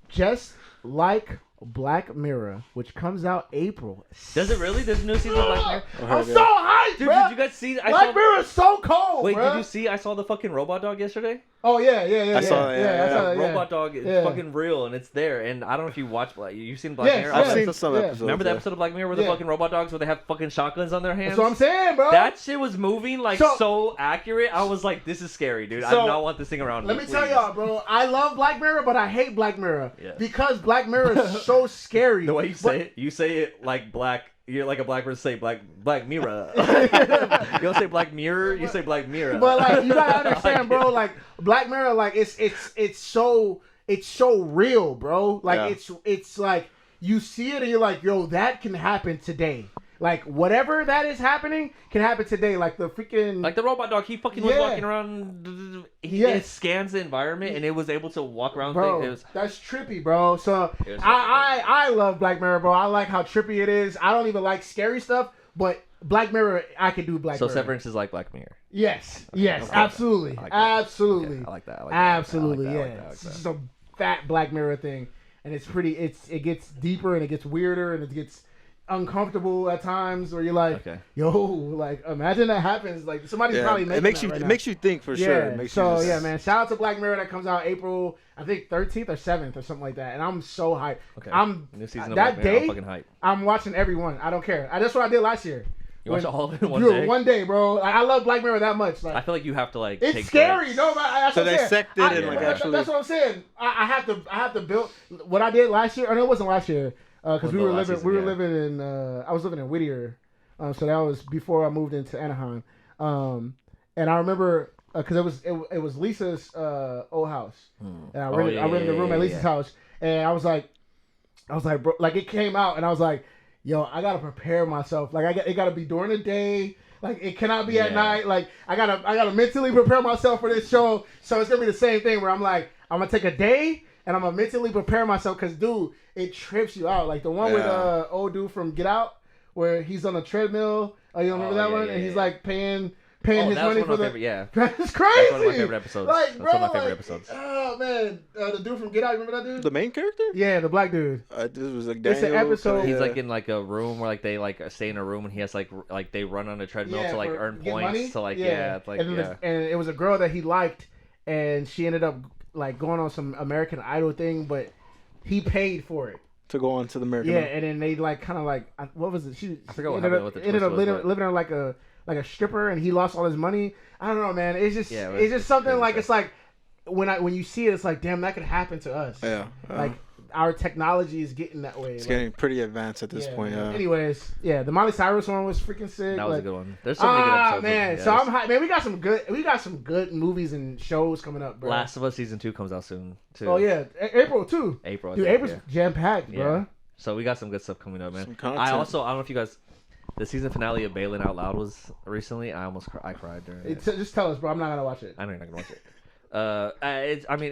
just like Black Mirror, which comes out April. Does it really? There's a new season of Black Mirror. I'm so hyped, Dude, bro. did you guys see? Black Mirror is so cold, Wait, bro. did you see? I saw the fucking robot dog yesterday. Oh yeah. I saw that, yeah, I saw that, yeah. Robot dog is Yeah. fucking real, and it's there. And I don't know if you watch. You've seen Black Yes, Mirror. I've yeah. seen some Yeah. episodes. Remember the yeah. episode of Black Mirror where the Yeah. fucking robot dogs where they have fucking shotguns on their hands? That's what I'm saying, bro. That shit was moving like So- so accurate. I was like, this is scary, dude. I So, do not want this thing around Let me. me tell please. y'all, bro. I love Black Mirror, but I hate Black Mirror Yeah. because Black Mirror is so scary. The way you say it like black. You're like a black person say Black Mirror. You don't say Black Mirror. You say Black Mirror. But like you gotta understand, bro. Like Black Mirror, like it's so real, bro. Like it's like you see it and you're like, yo, that can happen today. Like whatever that is happening can happen today. Like the freaking like the robot dog, he fucking was walking around. It scans the environment and it was able to walk around. Bro, that's trippy, bro. So I love Black Mirror, bro. I like how trippy it is. I don't even like scary stuff, but Black Mirror, I can do Black Mirror. So Severance is like Black Mirror. Yes, absolutely, absolutely. Okay, I like that. Absolutely, yeah. It's just a fat Black Mirror thing, and it's pretty. It gets deeper and it gets weirder and it gets uncomfortable at times where you're like, yo, like imagine that happens. Like somebody's probably making it makes you think for sure. It makes so yeah, man. Shout out to Black Mirror that comes out April, I think 13th or 7th or something like that. And I'm so hyped. Okay. New season of Black Mirror, I'm fucking hyped. I'm watching every one. I don't care. That's what I did last year. You watched all of it in one day? One day, bro. Like, I love Black Mirror that much. Like, I feel like you have to like. It's scary. Breaks. No, that's so what I'm saying. Dissect it and like actually. That's what I'm saying. I have to build what I did last year. Or no, it wasn't last year. Because we were living in I was living in Whittier, so that was before I moved into Anaheim, and I remember because it was Lisa's old house, and I rented the room at Lisa's house, and I was like, bro, like it came out, and I was like, yo, I gotta prepare myself, like it gotta be during the day, like it cannot be at night, like I gotta mentally prepare myself for this show, so it's gonna be the same thing where I'm like, I'm gonna take a day. And I'm gonna mentally prepare myself because, dude, it trips you out. Like the one with old dude from Get Out, where he's on a treadmill. You remember that one? And he's like paying his money for the. That's crazy. That's one of my favorite episodes. Like, bro, that's one of my favorite episodes. Oh man, the dude from Get Out. Remember that dude? The main character? Yeah, the black dude. This was like Daniel. It's an episode. He's like in like a room where like they like stay in a room and he has like they run on a treadmill to like earn points money? to like and it was a girl that he liked, and she ended up like going on some American Idol thing, but he paid for it to go on to the American Idol. And then they like kind of like what was it? I forgot what happened with the ended up living on like a stripper, and he lost all his money. I don't know, man. It's just something like it's like when you see it, it's like damn, that could happen to us. Yeah, like our technology is getting that way. It's getting pretty advanced at this point. Yeah. Anyways, the Miley Cyrus one was freaking sick. That was a good one. There's so many good episodes. Man, so I'm hyped. Man, we got some good movies and shows coming up, bro. Last of Us season 2 comes out soon too. Oh yeah, April too. Dude, April's jam packed, bro. So we got some good stuff coming up, man. I don't know if you guys. The season finale of Bailing Out Loud was recently. I cried during it. Just tell us, bro. I'm not gonna watch it. I know you're not gonna watch it.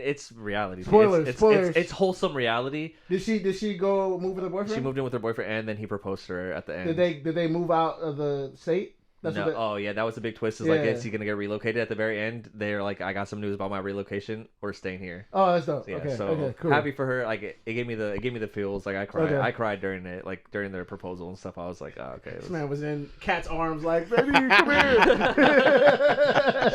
It's reality. Spoilers. It's wholesome reality. Did she go move with her boyfriend? She moved in with her boyfriend, and then he proposed to her at the end. Did they move out of the state? No. That was a big twist. Is like, is he gonna get relocated at the very end? They're like, I got some news about my relocation. We're staying here. Oh, that's dope. So, okay, cool. Happy for her. Like it gave me the feels. Like I cried. Okay. I cried during it. Like during their proposal and stuff. I was like, oh, okay. This man was in Kat's arms, like, baby, come here.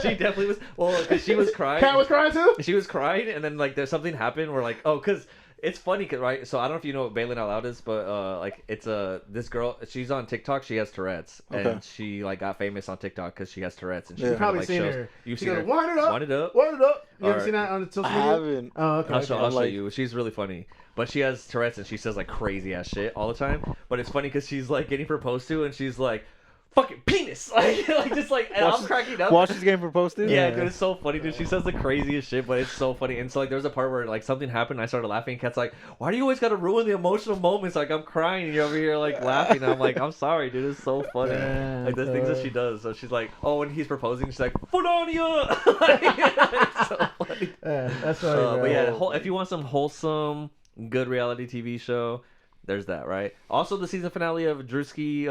She definitely was. Well, because she was crying. Kat was crying too. She was crying, and then like there's something happened where like, oh, because. It's funny, right? So I don't know if you know what Bailing Out Loud is, but like it's this girl. She's on TikTok. She has Tourette's, and she like got famous on TikTok because she has Tourette's. And she probably like, seen her. You've seen her. Wind it up. Wind it up. Wind it up. You ever seen that on social media? I haven't. Oh, okay. I'll show you. She's really funny. But she has Tourette's, and she says like crazy ass shit all the time. But it's funny because she's like getting proposed to, and she's like, fucking penis, like just like, and I'm cracking up. While she's getting proposed to. Yeah, dude, it's so funny, dude. She says the craziest shit, but it's so funny. And so like, there was a part where like something happened, and I started laughing. Kat's like, "Why do you always gotta ruin the emotional moments?" Like I'm crying, and you're over here like laughing. And I'm like, "I'm sorry, dude. It's so funny." Like the things that she does. So she's like, "Oh, when he's proposing, she's like, Funonia." Like, it's so funny. That's funny. But yeah, if you want some wholesome, good reality TV show. There's that, right? Also, the season finale of Drewski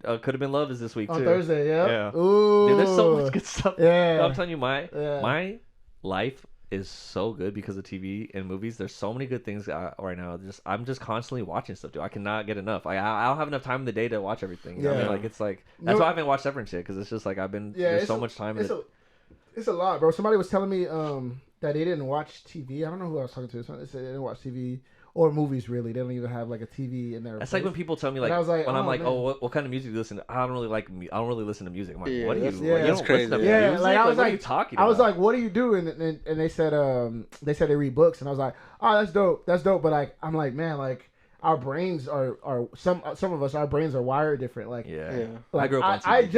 Could Have Been Love is this week, too. On Thursday, yeah. Ooh. Dude, there's so much good stuff. Yeah. I'm telling you, my life is so good because of TV and movies. There's so many good things right now. I'm just constantly watching stuff, dude. I cannot get enough. I don't have enough time in the day to watch everything. You know what I mean? Like, it's like... That's why I haven't watched Severance yet, because it's just like there's so much time in it. It's a lot, bro. Somebody was telling me that they didn't watch TV. I don't know who I was talking to. They said they didn't watch TV. Or movies, really. They don't even have like a TV in there. That's like when people tell me like, I was like when I'm like, oh, what kind of music do you listen to? I don't really listen to music. I'm like, what do you? That's crazy. Like I was like, what are you talking about? I was like, what do you do? And they said they read books, and I was like, oh, that's dope. But like, I'm like, man, like our brains are some of us, our brains are wired different. Like Yeah. like I grew up on I TV.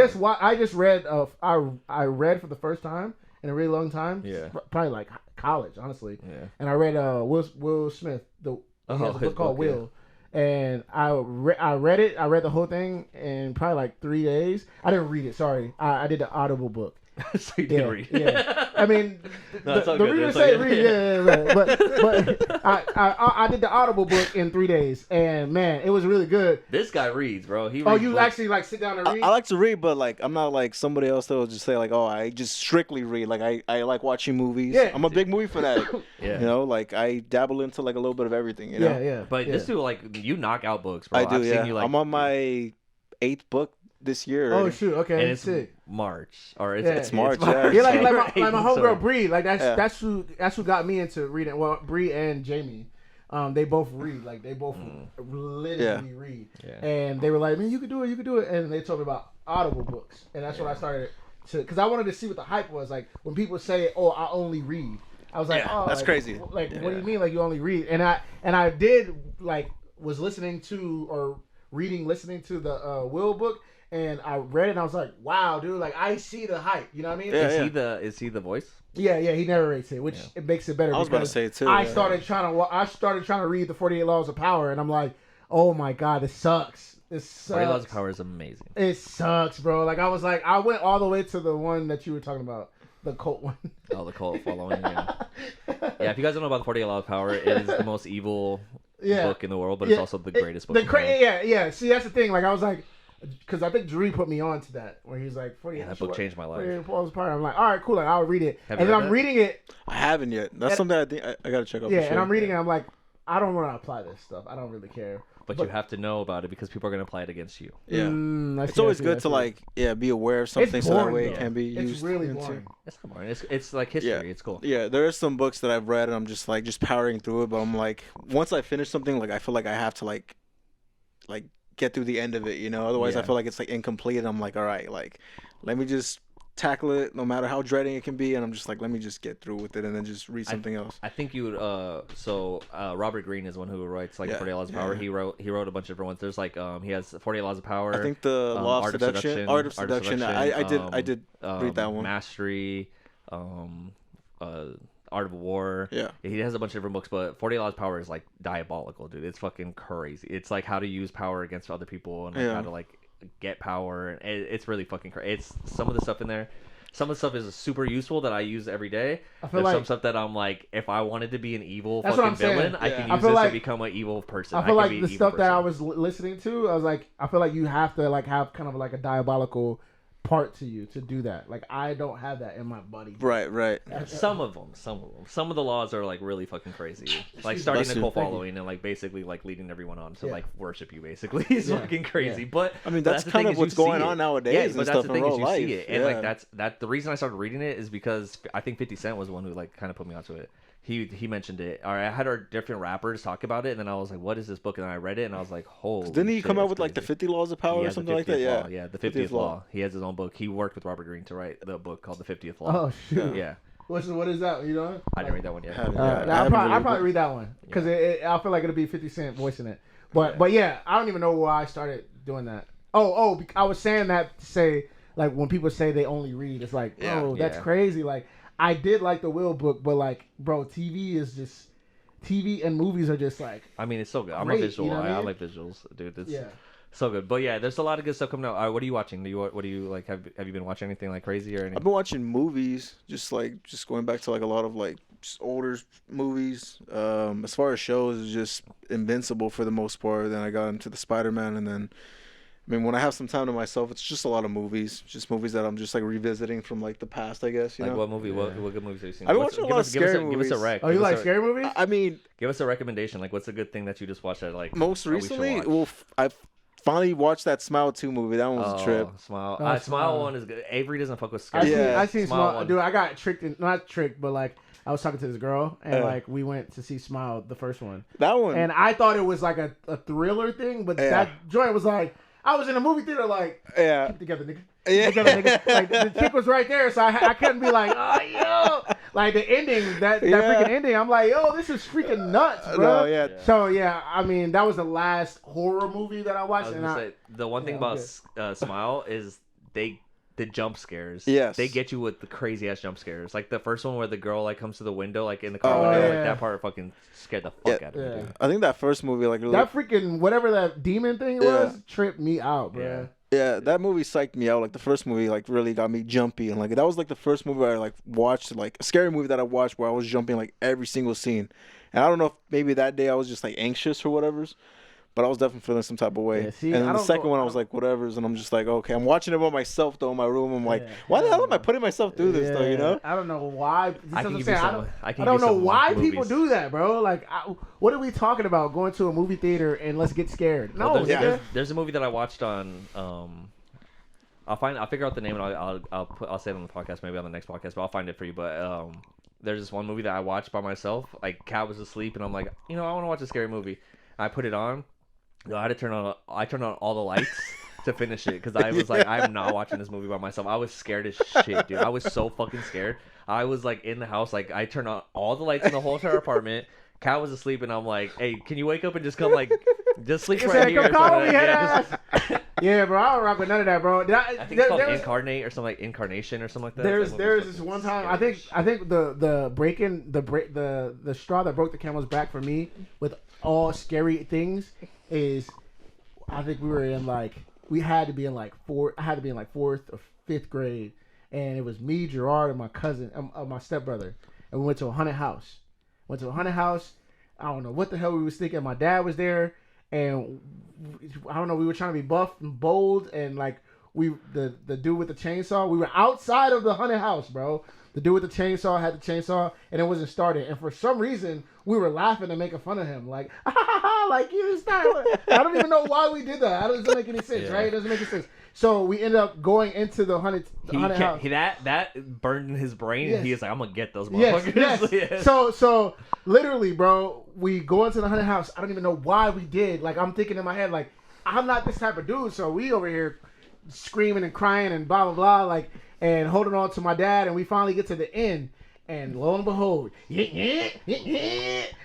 just read I read for the first time in a really long time. Yeah. Probably like college, honestly. Yeah. And I read Will Smith. He has a his book called book, yeah. Will. And I read it. I read the whole thing in probably like 3 days. I didn't read it. Sorry, I did the Audible book. So you didn't read. Yeah. I mean, No, it's all the good. reader It's all said good. read. Yeah. But I did the Audible book in 3 days, and man, it was really good. This guy reads, bro. He Oh, reads you books. actually like sit down and read? I like to read, but like I'm not like somebody else that will just say like, oh, I just strictly read. Like I like watching movies. Yeah. I'm a big movie fanatic. Yeah. You know, like I dabble into like a little bit of everything. You know. Yeah. But yeah. this dude, like, you knock out books, bro. I do. I've Yeah. seen you, like, I'm on my 8th book this year. Oh already. shoot. Okay. and it's sick. March or Yeah. it's It's March, yeah. Yeah, like Sorry. my homegirl Bree. Like Yeah. that's who got me into reading. Well, Bree and Jamie, they both read. Like they both literally read. Yeah. And they were like, man, you could do it. And they told me about Audible books, and that's when I started to, because I wanted to see what the hype was. Like when people say, oh, I only read. I was like, Yeah, oh, that's like, crazy. Like, what do you Yeah. mean? Like you only read? And I did like was listening to or listening to the Will book. And I read it and I was like, wow, dude, like I see the hype. You know what I mean? Yeah. Is he the voice? Yeah, he narrates it, which it makes it better. I was about to because say it too. I yeah. started trying to read the 48 Laws of Power, and I'm like, oh my god, this sucks. This sucks. 48 Laws of Power is amazing. It sucks, bro. Like I went all the way to the one that you were talking about, the cult one. Oh, the cult following. Yeah. Yeah, if you guys don't know about the 48 Laws of Power, it is the most evil book in the world, but it's also the greatest book in the world. Yeah. See, that's the thing. Like I was like, because I think Drew put me on to that, where he's like, 48. Yeah, that book changed my life. 48 Laws of Power. I'm like, all right, cool. Like I'll read it, Have and you then read I'm that? reading it. I haven't yet. That's something I think I gotta check out. Yeah, for sure. and I'm reading it. I'm like, I don't want to apply this stuff. I don't really care. But you have to know about it because people are going to apply it against you. Yeah. I It's see, always I good see. to like be aware of something It's so that boring, way though. it can be used. It's really into- boring. It's not boring. It's like history. Yeah. It's cool. Yeah, there are some books that I've read and I'm just powering through it, but I'm like, once I finish something, like I feel like I have to like get through the end of it, you know. Otherwise, I Yeah. feel like it's like incomplete. And I'm like, all right, like let me just tackle it, no matter how dreading it can be. And I'm just like, let me just get through with it and then just read something else. I think you would. Robert Greene is one who writes like Yeah, 48 Laws of yeah. Power. He wrote a bunch of different ones. There's like he has 48 Laws of Power. I think the Law of Seduction, Art of Seduction. I did read that one. Mastery, Art of War. Yeah. He has a bunch of different books, but 48 Laws of Power is like diabolical, dude. It's fucking crazy. It's like how to use power against other people and like, Yeah. how to like get power. And it's really fucking crazy. It's some of the stuff in there. Some of the stuff is super useful that I use every day. I feel There's like some stuff that I'm like, if I wanted to be an evil That's what fucking I'm saying. villain, I Yeah. can I use feel this like- to become an evil person. I feel can like be the an evil stuff that I person. was listening to, I was like, I feel like you have to like have kind of like a diabolical part to you to do that. Like I don't have that in my body. Right. Some of them. Some of the laws are like really fucking crazy. Like starting Bless a you. cult Thank you. following and like basically like leading everyone on to Yeah. like worship you basically is Yeah. fucking crazy. Yeah. But I mean, but that's the kind thing of is what's you see going it. on nowadays Yeah, and but stuff that's the in thing is real you see life. it, and Yeah. like that's the reason I started reading it is because I think 50 Cent was the one who like kind of put me onto it. He mentioned it. Or I had our different rappers talk about it, and then I was like, "What is this book?" And I read it, and I was like, "Holy!" Didn't he shit, come out it's with like the crazy. 50 Laws of He Power or has the something like that? 50th Yeah. Law. Yeah, the 50th Law. He has his own book. He worked with Robert Greene to write the book called the 50th Law. Oh shoot. Yeah, What is that? You know? I didn't read that one yet. Haven't- I'll haven't really probably read that one because I feel like it'll be 50 Cent voicing it. But yeah, I don't even know why I started doing that. I was saying that to say like when people say they only read, it's like, bro, that's Yeah. crazy. Like I did like the Will book, but like, bro, TV and movies are just like, I mean, it's so good. I'm Great, a visual. you know what I I mean? like visuals, dude. It's yeah. so good. But yeah, there's a lot of good stuff coming out. What are you watching? What do you like? Have you been watching anything like crazy or anything? I've been watching movies, just going back to like a lot of like just older movies. As far as shows, it's just Invincible for the most part. Then I got into the Spider-Man, and then I mean when I have some time to myself, it's just a lot of movies, just movies that I'm just like revisiting from like the past, I guess. You Like know? what movie? What good movies have you seen? I've been watching a lot of give us scary Give us a movies. rec. Oh, you Give us like a- scary movies? I mean, Give us a recommendation. Like, what's a good thing that you just watched that like most that we should recently, watch? well, I finally watched that Smile 2 movie. That one was a trip. Smile. Oh, Smile Smile. one is good. Avery doesn't fuck with I scary. seen, Yeah. I seen Smile Smile. one. Dude, I got tricked. Not tricked, but like I was talking to this girl, and Yeah. like we went to see Smile, the first one, That one. and I thought it was like a thriller thing, but Yeah. that joint was like I was in a movie theater like yeah. keep together, nigga. Yeah. Keep together, nigga. Like the chick was right there, so I couldn't be like, oh yo, Like the ending, that freaking ending. I'm like, yo, this is freaking nuts, bro. No, yeah. So yeah, I mean, that was the last horror movie that I watched. I was gonna say, the one thing about Smile is the jump scares. Yes. They get you with the crazy ass jump scares. Like the first one where the girl like comes to the window, like in the car window, like that part fucking scared the fuck out of me. Dude. I think that first movie, like really, that freaking whatever that demon thing was, tripped me out, bro. Yeah, that movie psyched me out. Like the first movie, like really got me jumpy, and like that was like the first movie I like watched, like a scary movie that I watched where I was jumping like every single scene. And I don't know if maybe that day I was just like anxious or whatever's, but I was definitely feeling some type of way. Yeah, see, and then the second one I was like whatever's, and I'm just like okay, I'm watching it by myself though in my room. I'm like, why the hell am I putting myself through this though? You know? I don't know why. I don't know why people do that, bro. Like, what are we talking about? Going to a movie theater and let's get scared? No, well, there's a movie that I watched on. I'll figure out the name and I'll say it on the podcast, maybe on the next podcast, but I'll find it for you. But there's this one movie that I watched by myself. Like Kat was asleep and I'm like, I want to watch a scary movie. I put it on. I had to turn on all the lights to finish it because I was like, I'm not watching this movie by myself. I was scared as shit, dude. I was so fucking scared. I was like in the house, like I turned on all the lights in the whole entire apartment. Kat was asleep and I'm like, hey, can you wake up and just come like just sleep right here? Come call me, yeah, bro, I don't rock with none of that, bro. I think it's called Incarnate or something like Incarnation or something like that. There's this one time I think the straw that broke the camel's back for me with all scary things is I think we had to be in like fourth or fifth grade, and it was me, Gerard, and my cousin, my stepbrother, and we went to a haunted house. I don't know what the hell we was thinking. My dad was there, and I don't know. We were trying to be buff and bold, and like the dude with the chainsaw. We were outside of the haunted house, bro. The dude with the chainsaw had the chainsaw, and it wasn't started. And for some reason, we were laughing and making fun of him, like, like you start. I don't even know why we did that. That doesn't make any sense, right? It doesn't make any sense. So we ended up going into the haunted house. That burned in his brain, and he was like, "I'm gonna get those motherfuckers." Yes. So literally, bro, we go into the haunted house. I don't even know why we did. Like, I'm thinking in my head, like, I'm not this type of dude. So we over here screaming and crying and blah blah blah, like, and holding on to my dad, and we finally get to the end, and lo and behold, and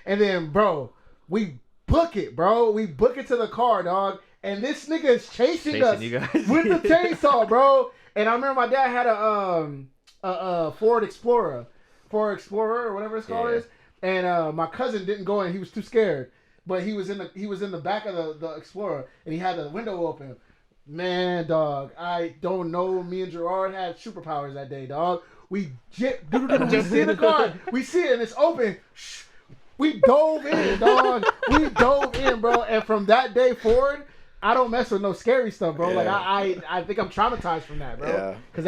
then, bro, we book it, to the car, dog. And this nigga is chasing us you guys. with the chainsaw, bro. And I remember my dad had a Ford Explorer or whatever it's called is. And my cousin didn't go in; he was too scared. But he was in the back of the Explorer, and he had the window open. Man, dog, I don't know. Me and Gerard had superpowers that day, dog. We see the car, we see it, and it's open. We dove in, dog. We dove in, bro. And from that day forward, I don't mess with no scary stuff, bro. Like I think I'm traumatized from that, bro. Yeah. Cause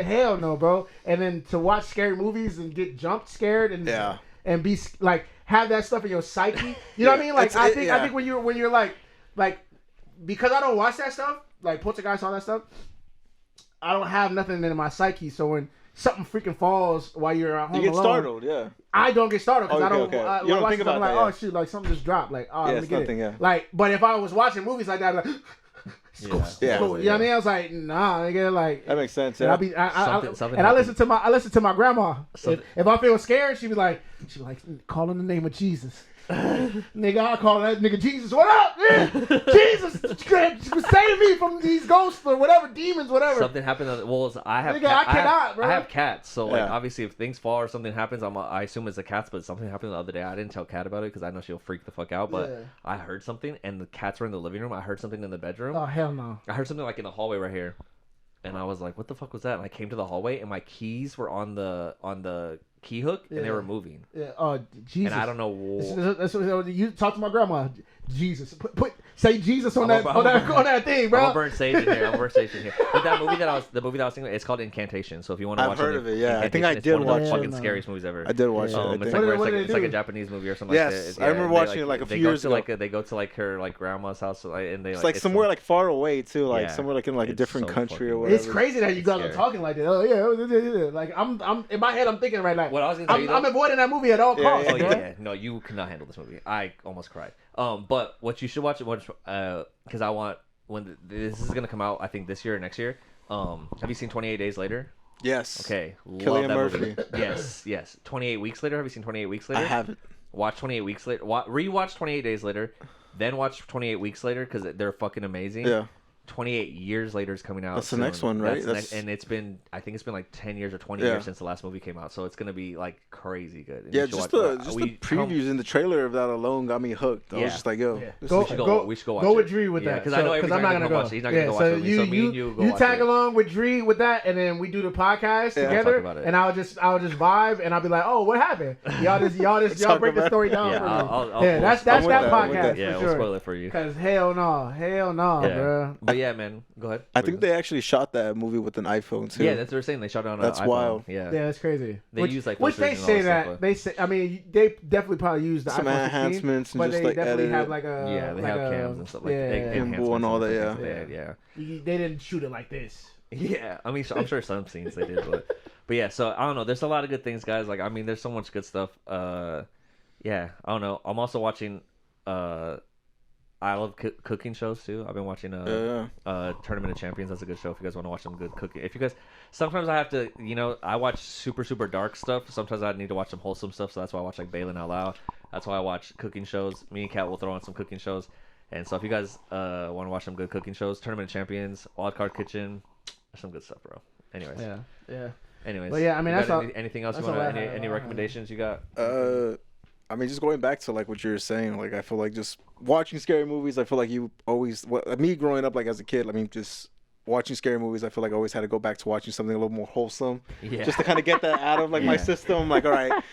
hell no, bro. And then to watch scary movies and get jumped scared and be like have that stuff in your psyche. You know what I mean? Like I think when you're like because I don't watch that stuff, like Poltergeist, all that stuff, I don't have nothing in my psyche. So when something freaking falls while you're at home you get alone, startled, yeah. I don't get startled because I don't. Okay. You don't think about that. Like, oh shoot, like something just dropped. Like, oh, let me get nothing, it. Yeah. Like, but if I was watching movies like that, like, you know what I mean? I was like, nah, nigga, like that makes sense. Yeah. I listen to my grandma. If I feel scared, she'd be like, call in the name of Jesus. Nigga, I call that nigga Jesus. What up, man? Jesus, save me from these ghosts or whatever, demons, whatever. Something happened. I have. Nigga, I have cats, so like obviously if things fall or something happens, I assume it's the cats. But something happened the other day. I didn't tell Kat about it because I know she'll freak the fuck out. But I heard something, and the cats were in the living room. I heard something in the bedroom. Oh hell no! I heard something like in the hallway right here, and I was like, "What the fuck was that?" And I came to the hallway, and my keys were on the key hook, and they were moving. Yeah. Oh, Jesus. And I don't know. That's what you talk to my grandma. Jesus. Say Jesus on that thing, bro. I'm gonna burn sage in here. But the movie that I was thinking of, it's called Incantation. So if you want to watch it, I've heard of it. Yeah, I think I did watch it. It's one of the fucking scariest movies ever. I did watch it. It's like a Japanese movie or something. Yes, I remember watching it like a few years ago. They go to like her like grandma's house, and they. It's like somewhere like far away too, like somewhere like in like a different country or whatever. It's crazy that you guys are talking like that. Oh yeah, like I'm in my head I'm thinking right now. What I was gonna say, I'm avoiding that movie at all costs. Oh yeah, no, you cannot handle this movie. I almost cried. But what you should watch, because I want when this is gonna come out, I think this year or next year. Have you seen 28 Days Later? Yes. Okay, love Cillian that Murphy. movie. Yes. 28 Weeks Later. Have you seen 28 Weeks Later? I haven't. Watch 28 Weeks Later. Rewatch 28 Days Later, then watch 28 Weeks Later because they're fucking amazing. Yeah. 28 Years Later is coming out. That's the soon. next one, right? And I think it's been like 10 years or 20 Yeah. years since the last movie came out, so it's gonna be like crazy good. And Yeah, you should just watch the that. the previews in the trailer of that alone got me hooked. I was Yeah. just like, yo, Yeah. this Go- is- We should go watch Go it. with Dree with Yeah, that. 'cause I know every I'm time not he's gonna gonna go. watch it. He's not gonna go watch it with me, so me and you go you watch tag it. along with Dree with that, and then we do the podcast Yeah. together. Talk about it. And I'll just vibe, and I'll be like, oh, what happened? Y'all Talk break the about story it. down Yeah, for me. I'll Yeah, that's I'm with that that, I'm with podcast that. Yeah, for we'll sure. spoil it for you. Cause hell no, Yeah, bro. but yeah, man, go ahead. I think they actually shot that movie with an iPhone too. Yeah, that's what they're saying. They shot it on. That's iPhone. wild. Yeah. Yeah, that's crazy. They use, like, which they filters and all say that that stuff, but- they say. I mean, they definitely probably use the Some iPhone 16, enhancements and but just, they like, definitely edit have it. like a Yeah, they like have a, cams and stuff like yeah, Gimbal and all that, enhancements yeah. and stuff like that, They didn't shoot it like this. Yeah, I mean, I'm sure some scenes they did, but yeah. So I don't know. There's a lot of good things, guys. Like, I mean, there's so much good stuff. Yeah, I don't know. I'm also watching. I love cooking shows too. I've been watching Tournament of Champions. That's a good show if you guys want to watch some good cooking. If you guys, sometimes I have to, I watch super dark stuff. Sometimes I need to watch some wholesome stuff. So that's why I watch like Balin Out Loud. That's why I watch cooking shows. Me and Kat will throw on some cooking shows. And so if you guys want to watch some good cooking shows, Tournament of Champions, Wild Card Kitchen, there's some good stuff, bro. Anyways. Yeah. Anyways. Well, yeah, I mean, you that's got all. anything else you that's want all to? I have. Any recommendations you got? I mean, just going back to like what you were saying, like I feel like just watching scary movies. I feel like you always, me growing up like as a kid. I mean, just watching scary movies. I feel like I always had to go back to watching something a little more wholesome, Yeah. just to kind of get that out of like my system. Like, all right,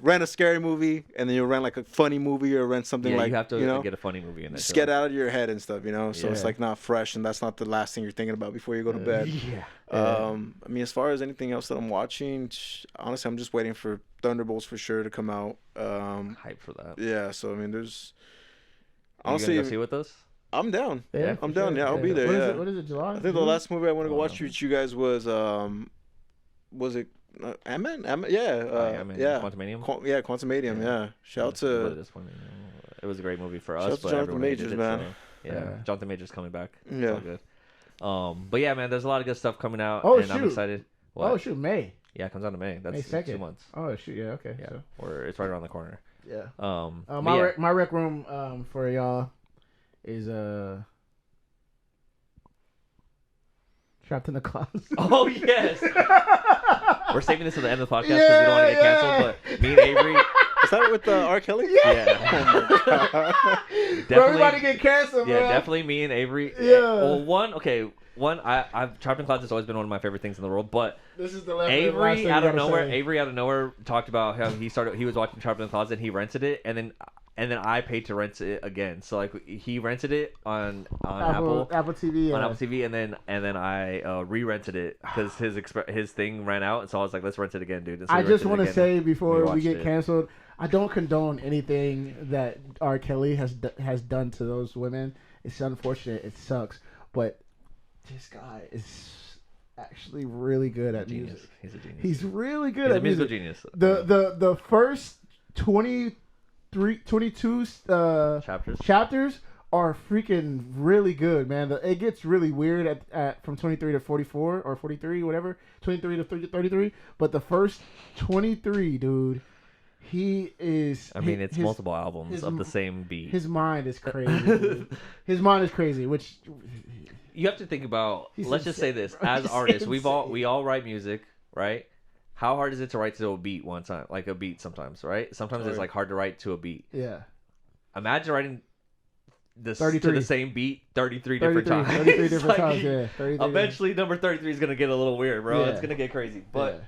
rent a scary movie, and then you rent like a funny movie or rent something Yeah, like you have to get a funny movie in it. just get out of your head and stuff, So it's Yeah. like not fresh, and that's not the last thing you're thinking about before you go to bed. Yeah. I mean, as far as anything else that I'm watching, honestly, I'm just waiting for Thunderbolts for sure to come out. Hype for that. Yeah, so I mean, there's Are you honestly, gonna go see with us? I'm down. Yeah, I'm for down. sure. Yeah, I'll be there. What is Yeah. it? What is it? July? I think the last movie I want to go watch Oh. with you guys was it Ant-Man? Yeah, Ant-Man, yeah, Quantumanium? Quantumanium. Yeah, shout out What to is this one? It was a great movie for Shout us, out to but Jonathan everyone hated Majors, it, man. so, yeah, Yeah. Jonathan Majors coming back. It's Yeah. all good. But yeah, man, there's a lot of good stuff coming out, Oh, and I'm shoot. excited. What? Oh shoot, May. Yeah, it comes out in May. That's May 2nd. 2 months. Oh shoot, yeah, okay. Yeah, So, or it's right around the corner. yeah. But My yeah. my rec room for y'all is Trapped in the Closet. Oh yes. We're saving this to the end of the podcast because we don't want to get canceled. But me and Avery, is that with R. Kelly? yeah, Oh my God. Bro, we about to get canceled, yeah, bro. definitely me and Avery. Yeah. Well, I've Trapped in Closet has always been one of my favorite things in the world, but This is the last Avery thing out you of gotta nowhere, say. Avery out of nowhere talked about how he was watching Trapped in the Closet, he rented it, and then I paid to rent it again. So like he rented it on Apple TV. Yeah. on Apple TV, and then I re-rented it because his thing ran out, and so I was like, let's rent it again, dude. And so I we just rented it want to again. say before we watched get it. canceled, I don't condone anything that R. Kelly has done to those women. It's unfortunate. It sucks, but this guy is actually really good at Genius. music. He's a genius. He's really good He's a at musical music. genius. The first 22 chapters are freaking really good, man. It gets really weird at from 23 to 44 or 43, whatever, 23 to 33. But the first 23, dude, he is. I mean, it's multiple albums of the same beat. His mind is crazy. Dude. His mind is crazy, which You have to think about. He's Let's just say insane, this: bro. as He's artists, we insane. all write music, right? How hard is it to write to a beat one time? Like a beat sometimes, right? Sometimes it's like hard to write to a beat. yeah. Imagine writing this to 33. the same beat 33 different 33 times. 33 It's different like, times, yeah. 33. Eventually, number 33 is gonna get a little weird, bro. Yeah. It's gonna get crazy. But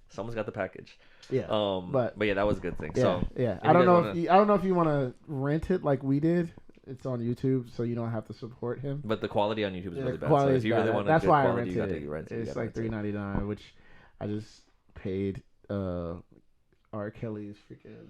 someone's got the package. Yeah. But yeah, that was a good thing. Yeah, So yeah. if I don't you know guys if I don't know if you want to rent it like we did. It's on YouTube, so you don't have to support him. But the quality on YouTube is Yeah, really the bad. quality So is if you really bad. want That's good why I quality, rented you it. rent it. It's like $3.99, which I just paid R. Kelly's freaking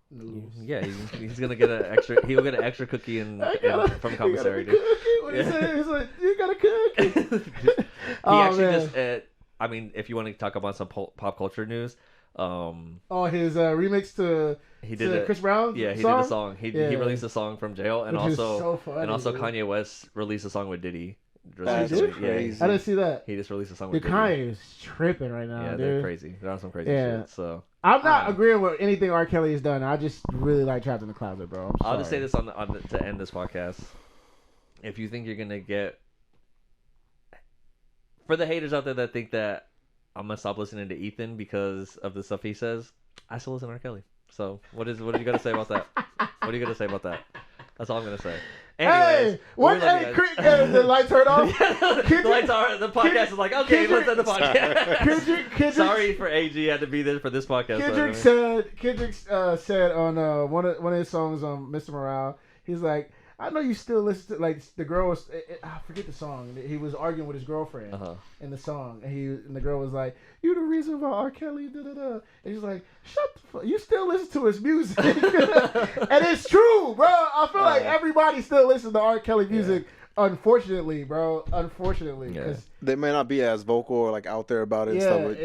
news. Yeah, he's gonna get an extra. He'll get an extra cookie from commissary, dude. What he said, he's like, you got a cookie. He Oh, actually man. just. I mean, if you want to talk about some pop culture news, Oh, his remix to he did it. Chris Brown. Yeah, he song? did a song. He Yeah. released a song from jail, and Which is also so funny, dude. Kanye West released a song with Diddy. That's Yeah, crazy. I didn't see that. he just released a song Dude, with Diddy. Kanye is tripping right now, Yeah, dude. they're crazy. They're on some crazy Yeah. shit. So I'm not agreeing with anything R. Kelly has done. I just really like Trapped in the Closet, bro. I'll just say this to end this podcast. If you think you're gonna get, for the haters out there that think that I'm gonna stop listening to Ethan because of the stuff he says, I still listen to R. Kelly. So what are you gonna say about that? What are you gonna say about that? That's all I'm gonna say. Anyways, Hey, what? Hey, the lights turned off. the lights are. The podcast is like, okay, let's end the podcast. Kendrick, Sorry for AG had to be there for this podcast. Kendrick said on one of his songs on Mr. Morale, he's like, I know you still listen to, like, the girl was, I forget the song. He was arguing with his girlfriend in the song, and the girl was like, "You the reason why R. Kelly da da da," and he's like, "Shut the fuck, you still listen to his music," and it's true, bro. I feel like everybody still listens to R. Kelly music. Unfortunately, bro. Unfortunately, because they may not be as vocal or like out there about it. And stuff, but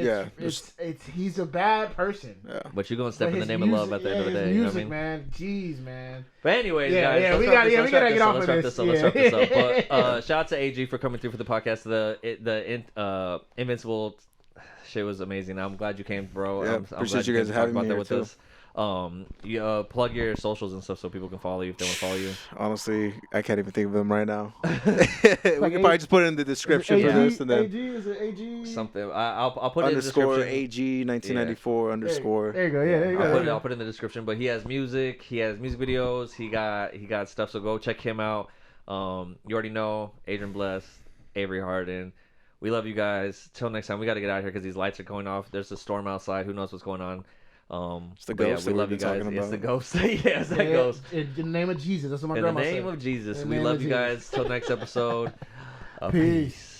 it's he's a bad person. Yeah. But you're gonna step in the name of love at the end of the day. Music, you know what I mean? man. Jeez, man. But anyways, guys, we gotta get off of this. this. Let's wrap this up. But shout out to AG for coming through for the podcast. The Invincible shit was amazing. I'm glad you came, bro. Yeah, I'm appreciate glad you guys came to having talk me about here that with us. You plug your socials and stuff so people can follow you if they want to follow you. Honestly, I can't even think of them right now. We can probably just put it in the description for this, and then AG, is it AG? Something. I'll put it in the description. AG 1994 underscore. There you go. Yeah, there you go. I'll put it in the description. But he has music. He has music videos. He got stuff. So go check him out. You already know Adrian Blest, Avery Harden. We love you guys. Till next time, we got to get out of here because these lights are going off. There's a storm outside. Who knows what's going on? It's the ghost. Yeah, we love you guys. It's the ghost. Yeah, it's that ghost. In the name of Jesus. That's what my grandma said. In the name of Jesus. We love you guys. Till next episode. Peace.